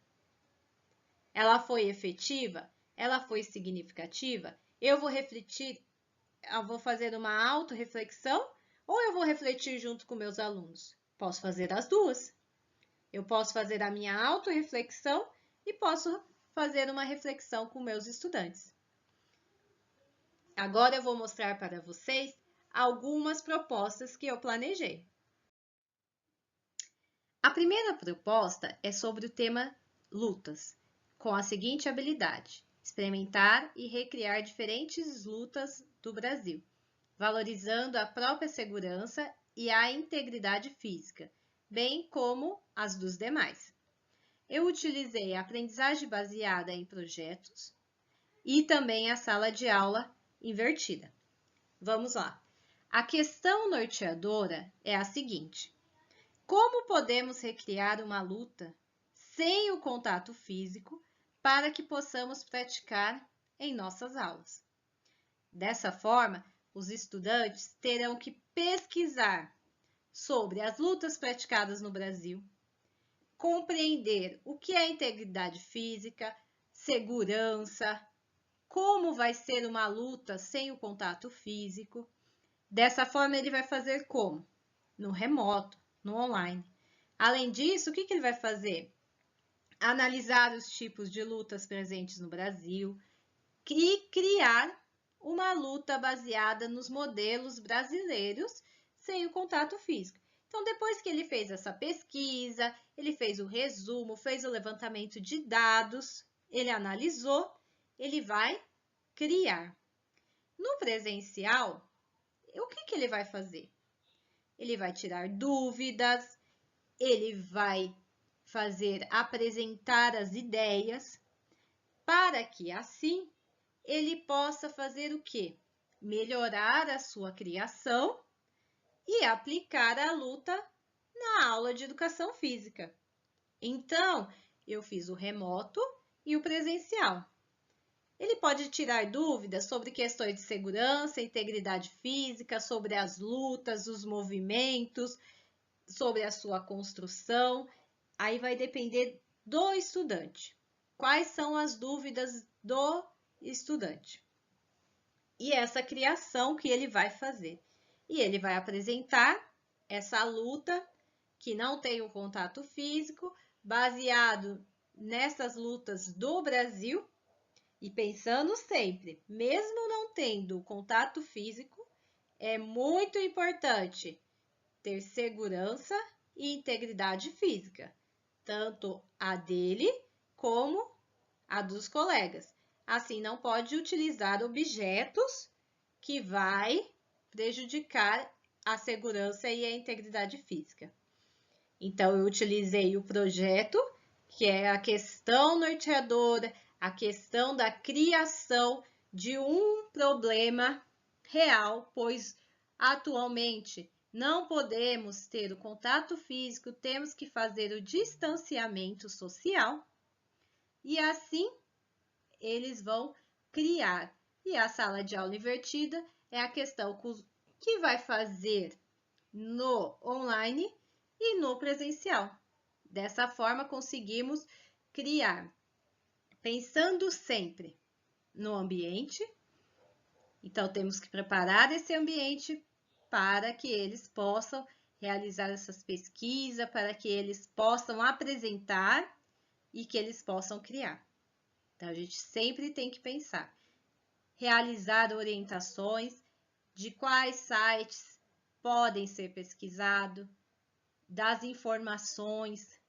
Ela foi efetiva? Ela foi significativa? Eu vou refletir, eu vou fazer uma autorreflexão ou eu vou refletir junto com meus alunos? Posso fazer as duas. Eu posso fazer a minha autorreflexão e posso fazer uma reflexão com meus estudantes. Agora eu vou mostrar para vocês algumas propostas que eu planejei. A primeira proposta é sobre o tema lutas, com a seguinte habilidade: experimentar e recriar diferentes lutas do Brasil, valorizando a própria segurança e a integridade física, bem como as dos demais. Eu utilizei a aprendizagem baseada em projetos e também a sala de aula invertida. Vamos lá. A questão norteadora é a seguinte: como podemos recriar uma luta sem o contato físico para que possamos praticar em nossas aulas? Dessa forma, os estudantes terão que pesquisar sobre as lutas praticadas no Brasil, compreender o que é integridade física, segurança, como vai ser uma luta sem o contato físico. Dessa forma, ele vai fazer como? No remoto, no online. Além disso, o que ele vai fazer? Analisar os tipos de lutas presentes no Brasil e criar uma luta baseada nos modelos brasileiros sem o contato físico. Então, depois que ele fez essa pesquisa, ele fez o resumo, fez o levantamento de dados, ele analisou, ele vai criar. No presencial, o que ele vai fazer? Ele vai tirar dúvidas, ele vai apresentar as ideias, para que assim ele possa fazer o quê? Melhorar a sua criação e aplicar a luta na aula de educação física. Então, eu fiz o remoto e o presencial. Ele pode tirar dúvidas sobre questões de segurança, integridade física, sobre as lutas, os movimentos, sobre a sua construção. Aí vai depender do estudante. Quais são as dúvidas do estudante? E essa criação que ele vai fazer. E ele vai apresentar essa luta que não tem o contato físico, baseado nessas lutas do Brasil, e pensando sempre, mesmo não tendo contato físico, é muito importante ter segurança e integridade física, tanto a dele como a dos colegas. Assim, não pode utilizar objetos que vai prejudicar a segurança e a integridade física. Então, eu utilizei o projeto, que é a questão norteadora, a questão da criação de um problema real, pois atualmente não podemos ter o contato físico, temos que fazer o distanciamento social e assim eles vão criar. E a sala de aula invertida é a questão que vai fazer no online e no presencial. Dessa forma, conseguimos criar, pensando sempre no ambiente. Então, temos que preparar esse ambiente para que eles possam realizar essas pesquisas, para que eles possam apresentar e que eles possam criar. Então, a gente sempre tem que pensar, realizar orientações de quais sites podem ser pesquisados, das informações,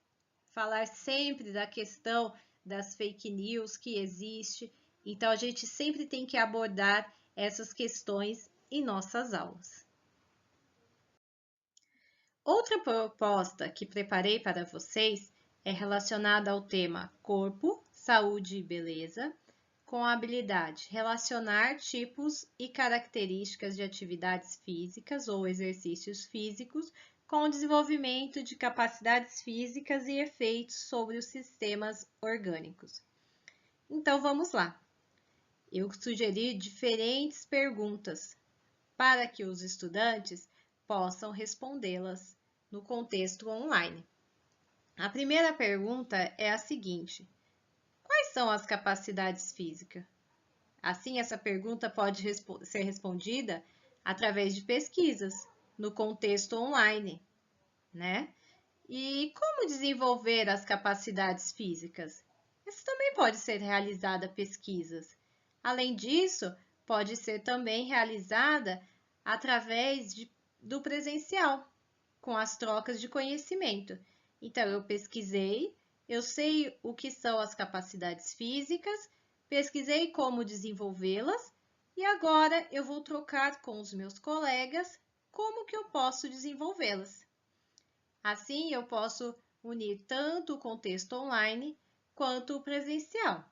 falar sempre da questão das fake news que existe. Então, a gente sempre tem que abordar essas questões em nossas aulas. Outra proposta que preparei para vocês é relacionada ao tema corpo, saúde e beleza, com a habilidade relacionar tipos e características de atividades físicas ou exercícios físicos com o desenvolvimento de capacidades físicas e efeitos sobre os sistemas orgânicos. Então, vamos lá. Eu sugeri diferentes perguntas para que os estudantes possam respondê-las no contexto online. A primeira pergunta é a seguinte: quais são as capacidades físicas? Assim, essa pergunta pode ser respondida através de pesquisas no contexto online, né? E como desenvolver as capacidades físicas? Isso também pode ser realizada pesquisas. Além disso, pode ser também realizada através do presencial, com as trocas de conhecimento. Então, eu pesquisei, eu sei o que são as capacidades físicas, pesquisei como desenvolvê-las e agora eu vou trocar com os meus colegas como que eu posso desenvolvê-las. Assim, eu posso unir tanto o contexto online quanto o presencial.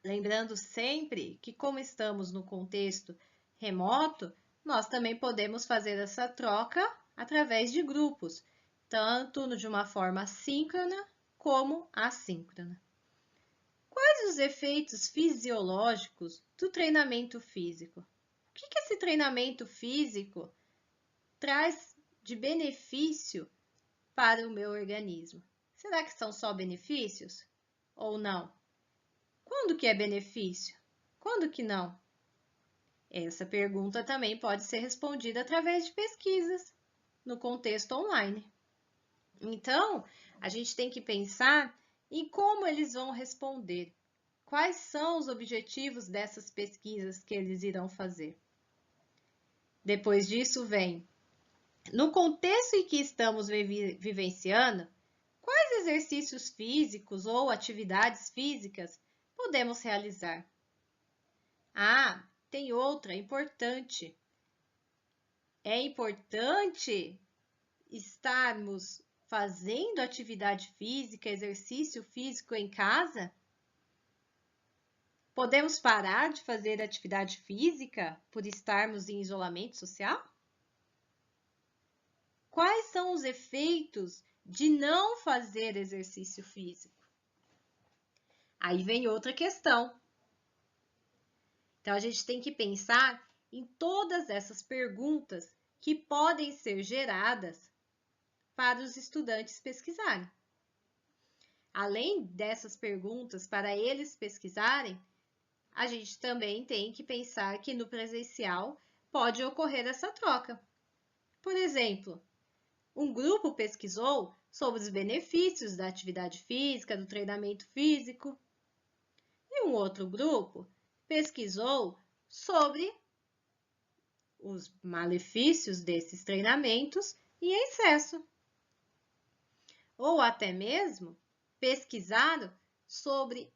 Lembrando sempre que, como estamos no contexto remoto, nós também podemos fazer essa troca através de grupos, tanto de uma forma síncrona como assíncrona. Quais os efeitos fisiológicos do treinamento físico? O que esse treinamento físico traz de benefício para o meu organismo? Será que são só benefícios ou não? Quando que é benefício? Quando que não? Essa pergunta também pode ser respondida através de pesquisas no contexto online. Então, a gente tem que pensar em como eles vão responder. Quais são os objetivos dessas pesquisas que eles irão fazer? Depois disso vem, no contexto em que estamos vivenciando, quais exercícios físicos ou atividades físicas podemos realizar? Ah, tem outra importante. É importante estarmos fazendo atividade física, exercício físico em casa? Podemos parar de fazer atividade física por estarmos em isolamento social? Quais são os efeitos de não fazer exercício físico? Aí vem outra questão. Então, a gente tem que pensar em todas essas perguntas que podem ser geradas para os estudantes pesquisarem. Além dessas perguntas para eles pesquisarem, a gente também tem que pensar que no presencial pode ocorrer essa troca. Por exemplo, um grupo pesquisou sobre os benefícios da atividade física, do treinamento físico, e um outro grupo pesquisou sobre os malefícios desses treinamentos em excesso. Ou até mesmo pesquisaram sobre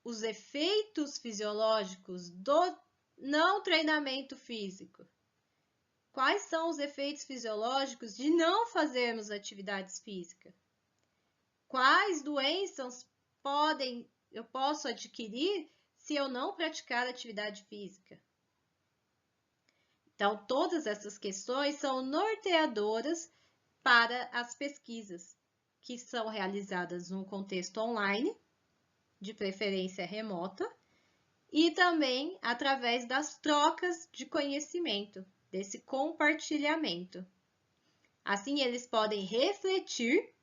os efeitos fisiológicos do não treinamento físico. Quais são os efeitos fisiológicos de não fazermos atividades físicas? Quais doenças eu posso adquirir se eu não praticar atividade física? Então, todas essas questões são norteadoras para as pesquisas, que são realizadas num contexto online, de preferência remota, e também através das trocas de conhecimento, desse compartilhamento. Assim, eles podem refletir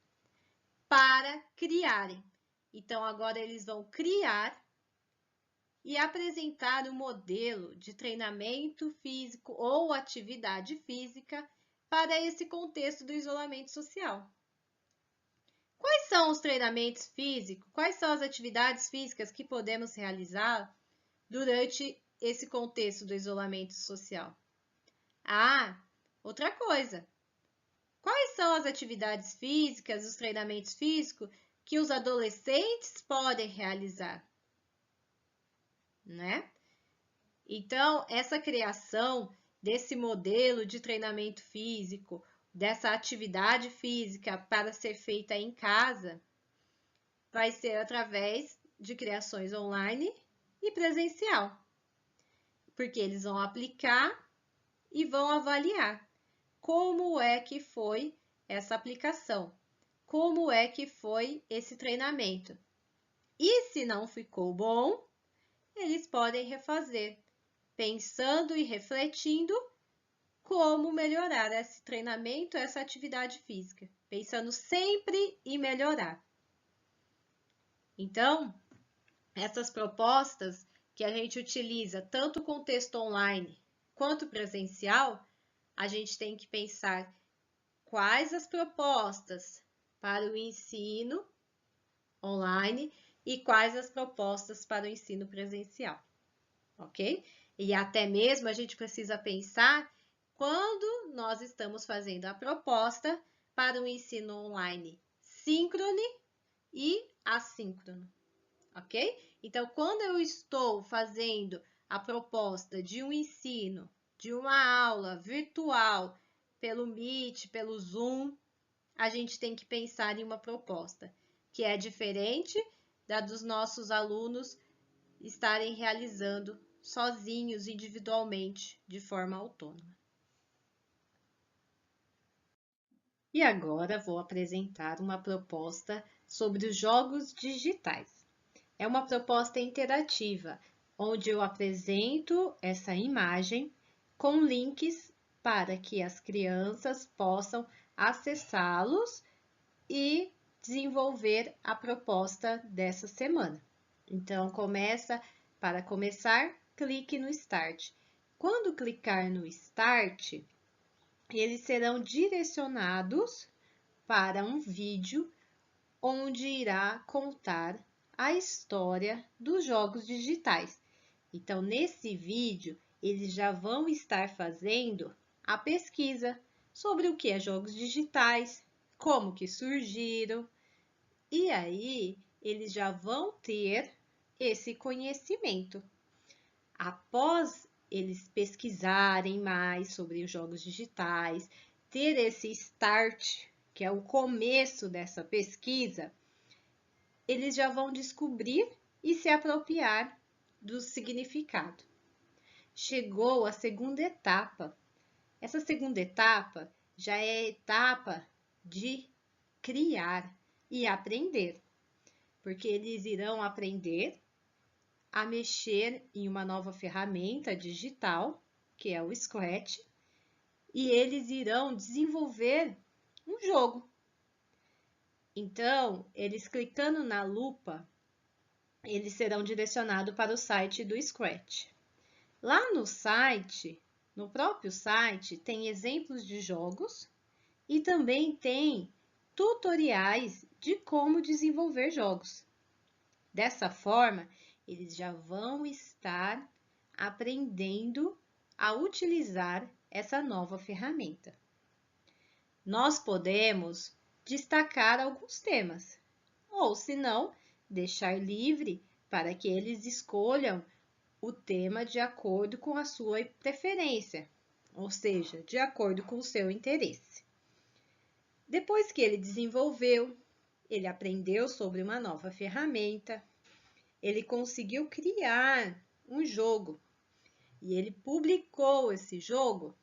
para criarem. Então, agora eles vão criar e apresentar um modelo de treinamento físico ou atividade física para esse contexto do isolamento social. Quais são os treinamentos físicos? Quais são as atividades físicas que podemos realizar durante esse contexto do isolamento social? Outra coisa. Quais são as atividades físicas, os treinamentos físicos que os adolescentes podem realizar? Né? Então, essa criação desse modelo de treinamento físico, dessa atividade física para ser feita em casa, vai ser através de criações online e presencial, porque eles vão aplicar e vão avaliar como é que foi essa aplicação, como é que foi esse treinamento. E se não ficou bom, eles podem refazer, pensando e refletindo como melhorar esse treinamento, essa atividade física, pensando sempre em melhorar. Então, essas propostas que a gente utiliza, tanto o contexto online quanto presencial, a gente tem que pensar quais as propostas para o ensino online e quais as propostas para o ensino presencial, ok? E até mesmo a gente precisa pensar quando nós estamos fazendo a proposta para o ensino online síncrono e assíncrono, ok? Então, quando eu estou fazendo a proposta de um ensino, de uma aula virtual, pelo Meet, pelo Zoom, a gente tem que pensar em uma proposta que é diferente da dos nossos alunos estarem realizando sozinhos, individualmente, de forma autônoma. E agora vou apresentar uma proposta sobre os jogos digitais. É uma proposta interativa, onde eu apresento essa imagem com links para que as crianças possam acessá-los e desenvolver a proposta dessa semana. Então, para começar, clique no Start. Quando clicar no Start, eles serão direcionados para um vídeo onde irá contar a história dos jogos digitais. Então, nesse vídeo, eles já vão estar fazendo a pesquisa sobre o que é jogos digitais, como que surgiram, e aí eles já vão ter esse conhecimento. Após eles pesquisarem mais sobre os jogos digitais, ter esse start, que é o começo dessa pesquisa, eles já vão descobrir e se apropriar do significado. Chegou a segunda etapa. Essa segunda etapa já é a etapa de criar e aprender, porque eles irão aprender a mexer em uma nova ferramenta digital, que é o Scratch, e eles irão desenvolver um jogo. Então, eles clicando na lupa, eles serão direcionados para o site do Scratch. Lá no site, no próprio site, tem exemplos de jogos e também tem tutoriais de como desenvolver jogos. Dessa forma, eles já vão estar aprendendo a utilizar essa nova ferramenta. Nós podemos destacar alguns temas, ou se não, deixar livre para que eles escolham o tema de acordo com a sua preferência, ou seja, de acordo com o seu interesse. Depois que ele desenvolveu, ele aprendeu sobre uma nova ferramenta, ele conseguiu criar um jogo e ele publicou esse jogo,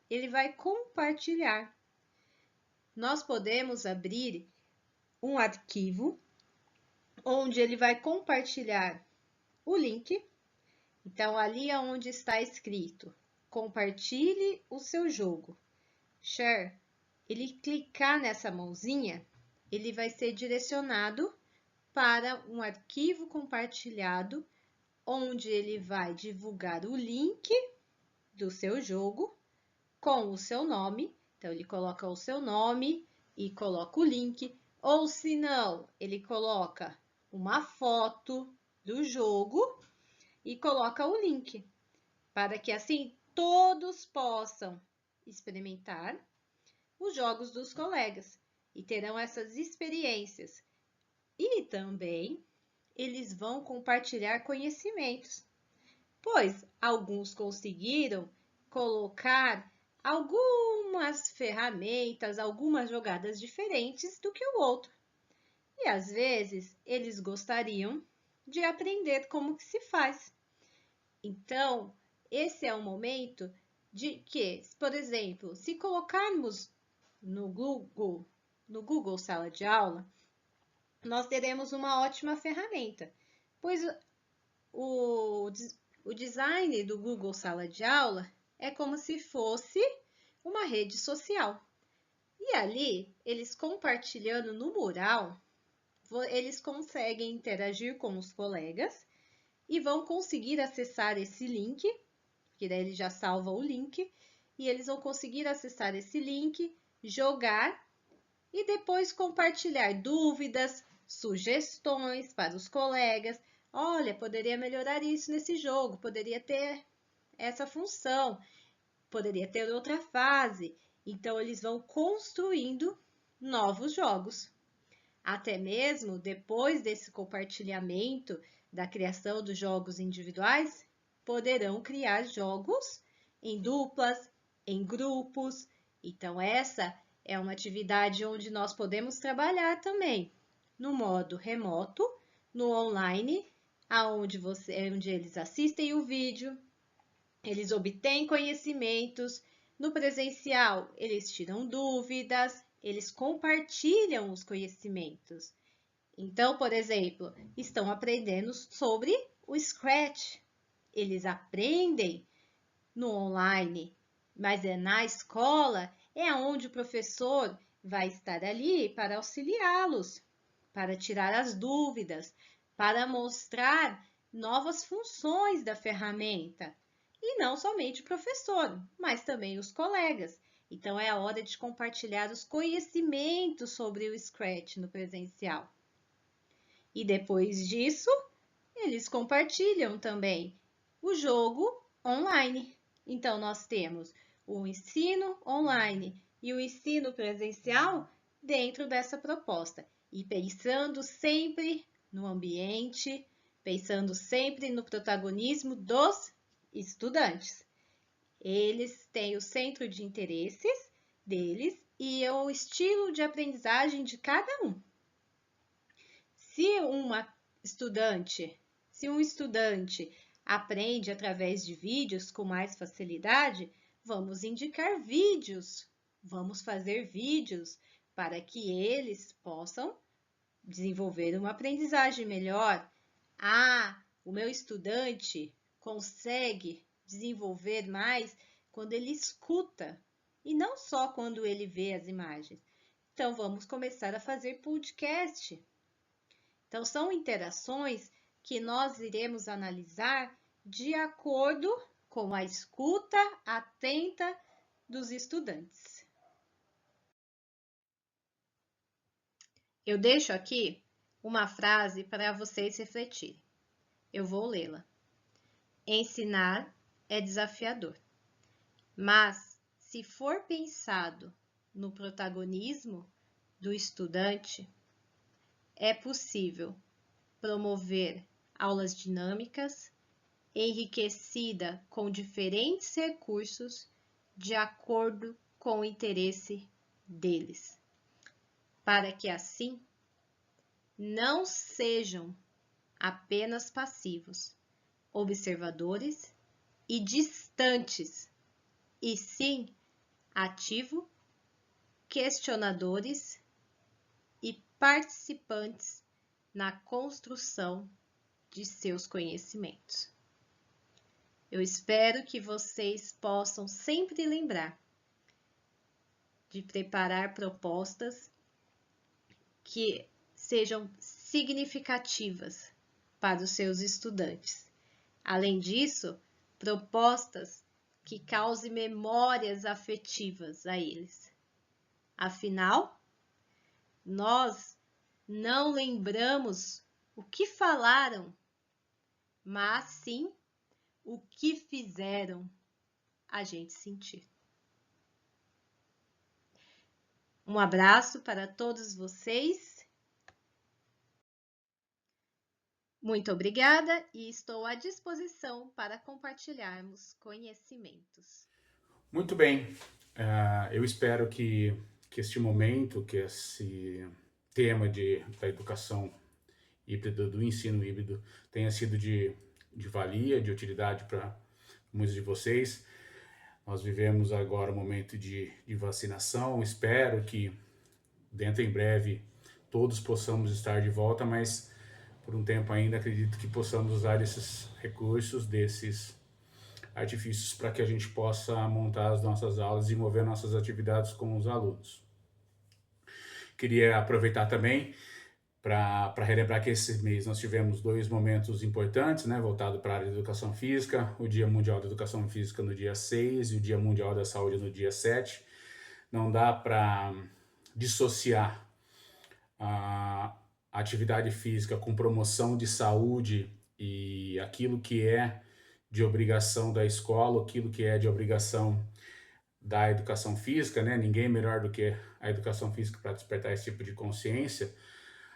ele vai compartilhar. Nós podemos abrir um arquivo onde ele vai compartilhar o link. Então, ali é onde está escrito, compartilhe o seu jogo, share. Ele clicar nessa mãozinha, ele vai ser direcionado para um arquivo compartilhado, onde ele vai divulgar o link do seu jogo com o seu nome. Então, ele coloca o seu nome e coloca o link, ou se não, ele coloca uma foto do jogo e coloca o link, para que assim todos possam experimentar os jogos dos colegas e terão essas experiências. E também eles vão compartilhar conhecimentos, pois alguns conseguiram colocar algumas ferramentas, algumas jogadas diferentes do que o outro. E às vezes eles gostariam de aprender como que se faz. Então, esse é o momento de que, por exemplo, se colocarmos no Google Sala de Aula, nós teremos uma ótima ferramenta, pois o design do Google Sala de Aula é como se fosse uma rede social. E ali, eles compartilhando no mural, eles conseguem interagir com os colegas e vão conseguir acessar esse link, que daí ele já salva o link, e eles vão conseguir acessar esse link, jogar e depois compartilhar dúvidas, sugestões para os colegas. Olha, poderia melhorar isso nesse jogo, poderia ter essa função, poderia ter outra fase. Então, eles vão construindo novos jogos. Até mesmo depois desse compartilhamento da criação dos jogos individuais, poderão criar jogos em duplas, em grupos. Então, essa é uma atividade onde nós podemos trabalhar também no modo remoto, no online, onde eles assistem o vídeo, eles obtêm conhecimentos. No presencial, eles tiram dúvidas, eles compartilham os conhecimentos. Então, por exemplo, estão aprendendo sobre o Scratch. Eles aprendem no online, mas na escola é onde o professor vai estar ali para auxiliá-los, para tirar as dúvidas, para mostrar novas funções da ferramenta. E não somente o professor, mas também os colegas. Então, é a hora de compartilhar os conhecimentos sobre o Scratch no presencial. E depois disso, eles compartilham também o jogo online. Então, nós temos o ensino online e o ensino presencial dentro dessa proposta. E pensando sempre no ambiente, pensando sempre no protagonismo dos estudantes. Eles têm o centro de interesses deles e o estilo de aprendizagem de cada um. Se um estudante aprende através de vídeos com mais facilidade, vamos indicar vídeos, vamos fazer vídeos para que eles possam desenvolver uma aprendizagem melhor. O meu estudante consegue desenvolver mais quando ele escuta e não só quando ele vê as imagens. Então, vamos começar a fazer podcast. Então, são interações que nós iremos analisar de acordo com a escuta atenta dos estudantes. Eu deixo aqui uma frase para vocês refletirem. Eu vou lê-la. Ensinar é desafiador, mas se for pensado no protagonismo do estudante, é possível promover aulas dinâmicas, enriquecida com diferentes recursos de acordo com o interesse deles, para que assim não sejam apenas passivos, observadores e distantes, e sim ativo, questionadores e participantes na construção de seus conhecimentos. Eu espero que vocês possam sempre lembrar de preparar propostas que sejam significativas para os seus estudantes. Além disso, propostas que causem memórias afetivas a eles. Afinal, nós não lembramos o que falaram, mas sim o que fizeram a gente sentir. Um abraço para todos vocês. Muito obrigada e estou à disposição para compartilharmos conhecimentos. Muito bem, eu espero que este momento, que esse tema da educação híbrida, do ensino híbrido, tenha sido de valia, de utilidade para muitos de vocês. Nós vivemos agora um momento de vacinação, espero que dentro em breve todos possamos estar de volta, mas por um tempo ainda acredito que possamos usar esses recursos, desses artifícios para que a gente possa montar as nossas aulas e desenvolver nossas atividades com os alunos. Queria aproveitar também para relembrar que esse mês nós tivemos 2 momentos importantes, né, voltado para a área de educação física, o Dia Mundial da Educação Física no dia 6 e o Dia Mundial da Saúde no dia 7. Não dá para dissociar a atividade física com promoção de saúde e aquilo que é de obrigação da escola, aquilo que é de obrigação da educação física, né? Ninguém melhor do que a educação física para despertar esse tipo de consciência,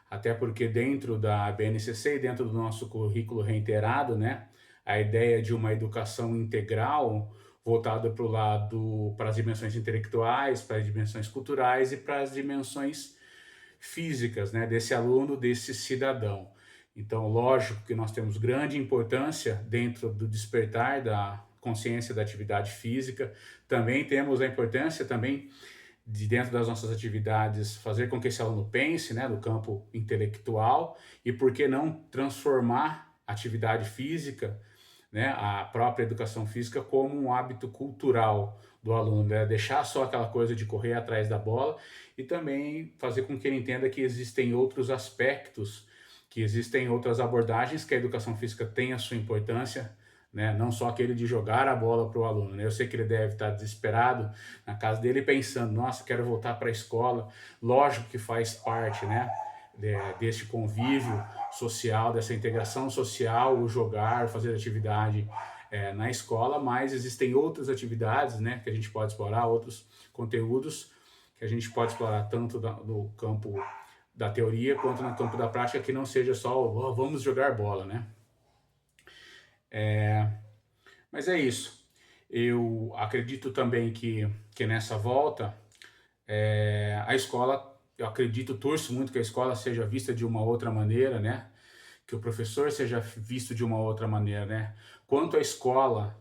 até porque dentro da BNCC e dentro do nosso currículo reiterado, né, a ideia de uma educação integral voltada para o lado, para as dimensões intelectuais, para as dimensões culturais e para as dimensões físicas, né, desse aluno, desse cidadão. Então, lógico que nós temos grande importância dentro do despertar da consciência da atividade física, também temos a importância também de dentro das nossas atividades fazer com que esse aluno pense, né, no campo intelectual e por que não transformar a atividade física, né, a própria educação física como um hábito cultural do aluno, né, deixar só aquela coisa de correr atrás da bola e também fazer com que ele entenda que existem outros aspectos, que existem outras abordagens, que a educação física tem a sua importância, né? Não só aquele de jogar a bola para o aluno, né? Eu sei que ele deve estar desesperado na casa dele pensando, nossa, quero voltar para a escola. Lógico que faz parte, né, deste convívio social, dessa integração social, o jogar, fazer atividade na escola, mas existem outras atividades, né, que a gente pode explorar, outros conteúdos que a gente pode explorar tanto no campo da teoria quanto no campo da prática, que não seja só vamos jogar bola, né? Mas é isso. Eu acredito também que nessa volta, a escola, eu acredito, torço muito que a escola seja vista de uma outra maneira, né? Que o professor seja visto de uma outra maneira, né? Quanto a escola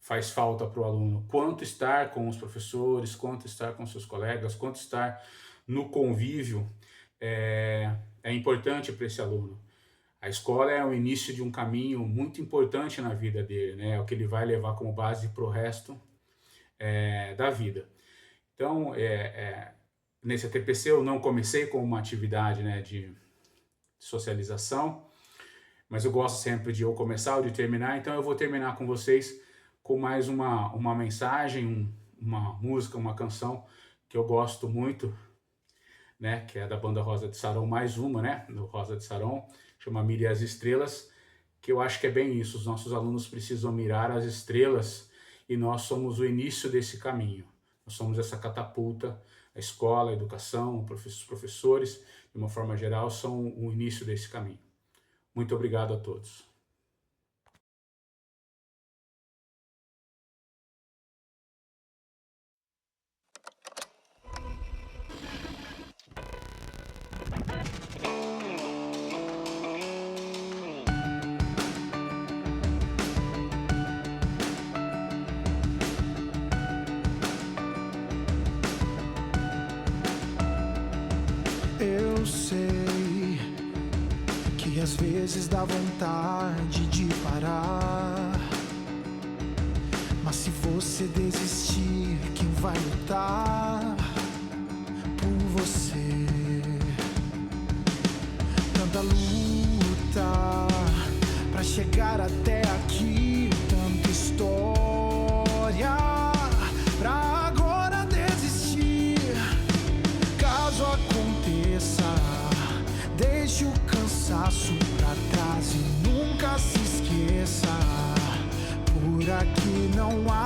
faz falta para o aluno, quanto estar com os professores, quanto estar com seus colegas, quanto estar no convívio é importante para esse aluno. A escola é o início de um caminho muito importante na vida dele, né? É o que ele vai levar como base para o resto da vida. Então, nesse ATPC eu não comecei com uma atividade, né, de socialização, mas eu gosto sempre de eu começar ou de terminar, então eu vou terminar com vocês com mais uma mensagem, uma música, uma canção que eu gosto muito, né, que é da banda Rosa de Saron, mais uma, né, do Rosa de Saron, chama Mire as Estrelas, que eu acho que é bem isso, os nossos alunos precisam mirar as estrelas e nós somos o início desse caminho, nós somos essa catapulta, a escola, a educação, os professores, de uma forma geral, são o início desse caminho. Muito obrigado a todos. Eu sei que às vezes dá vontade de parar, mas se você desistir, quem vai lutar por você? Tanta luta pra chegar até aqui, tanta história pra agora desistir. Caso aconteça, deixe o cansaço pra trás e nunca se esqueça, por aqui não há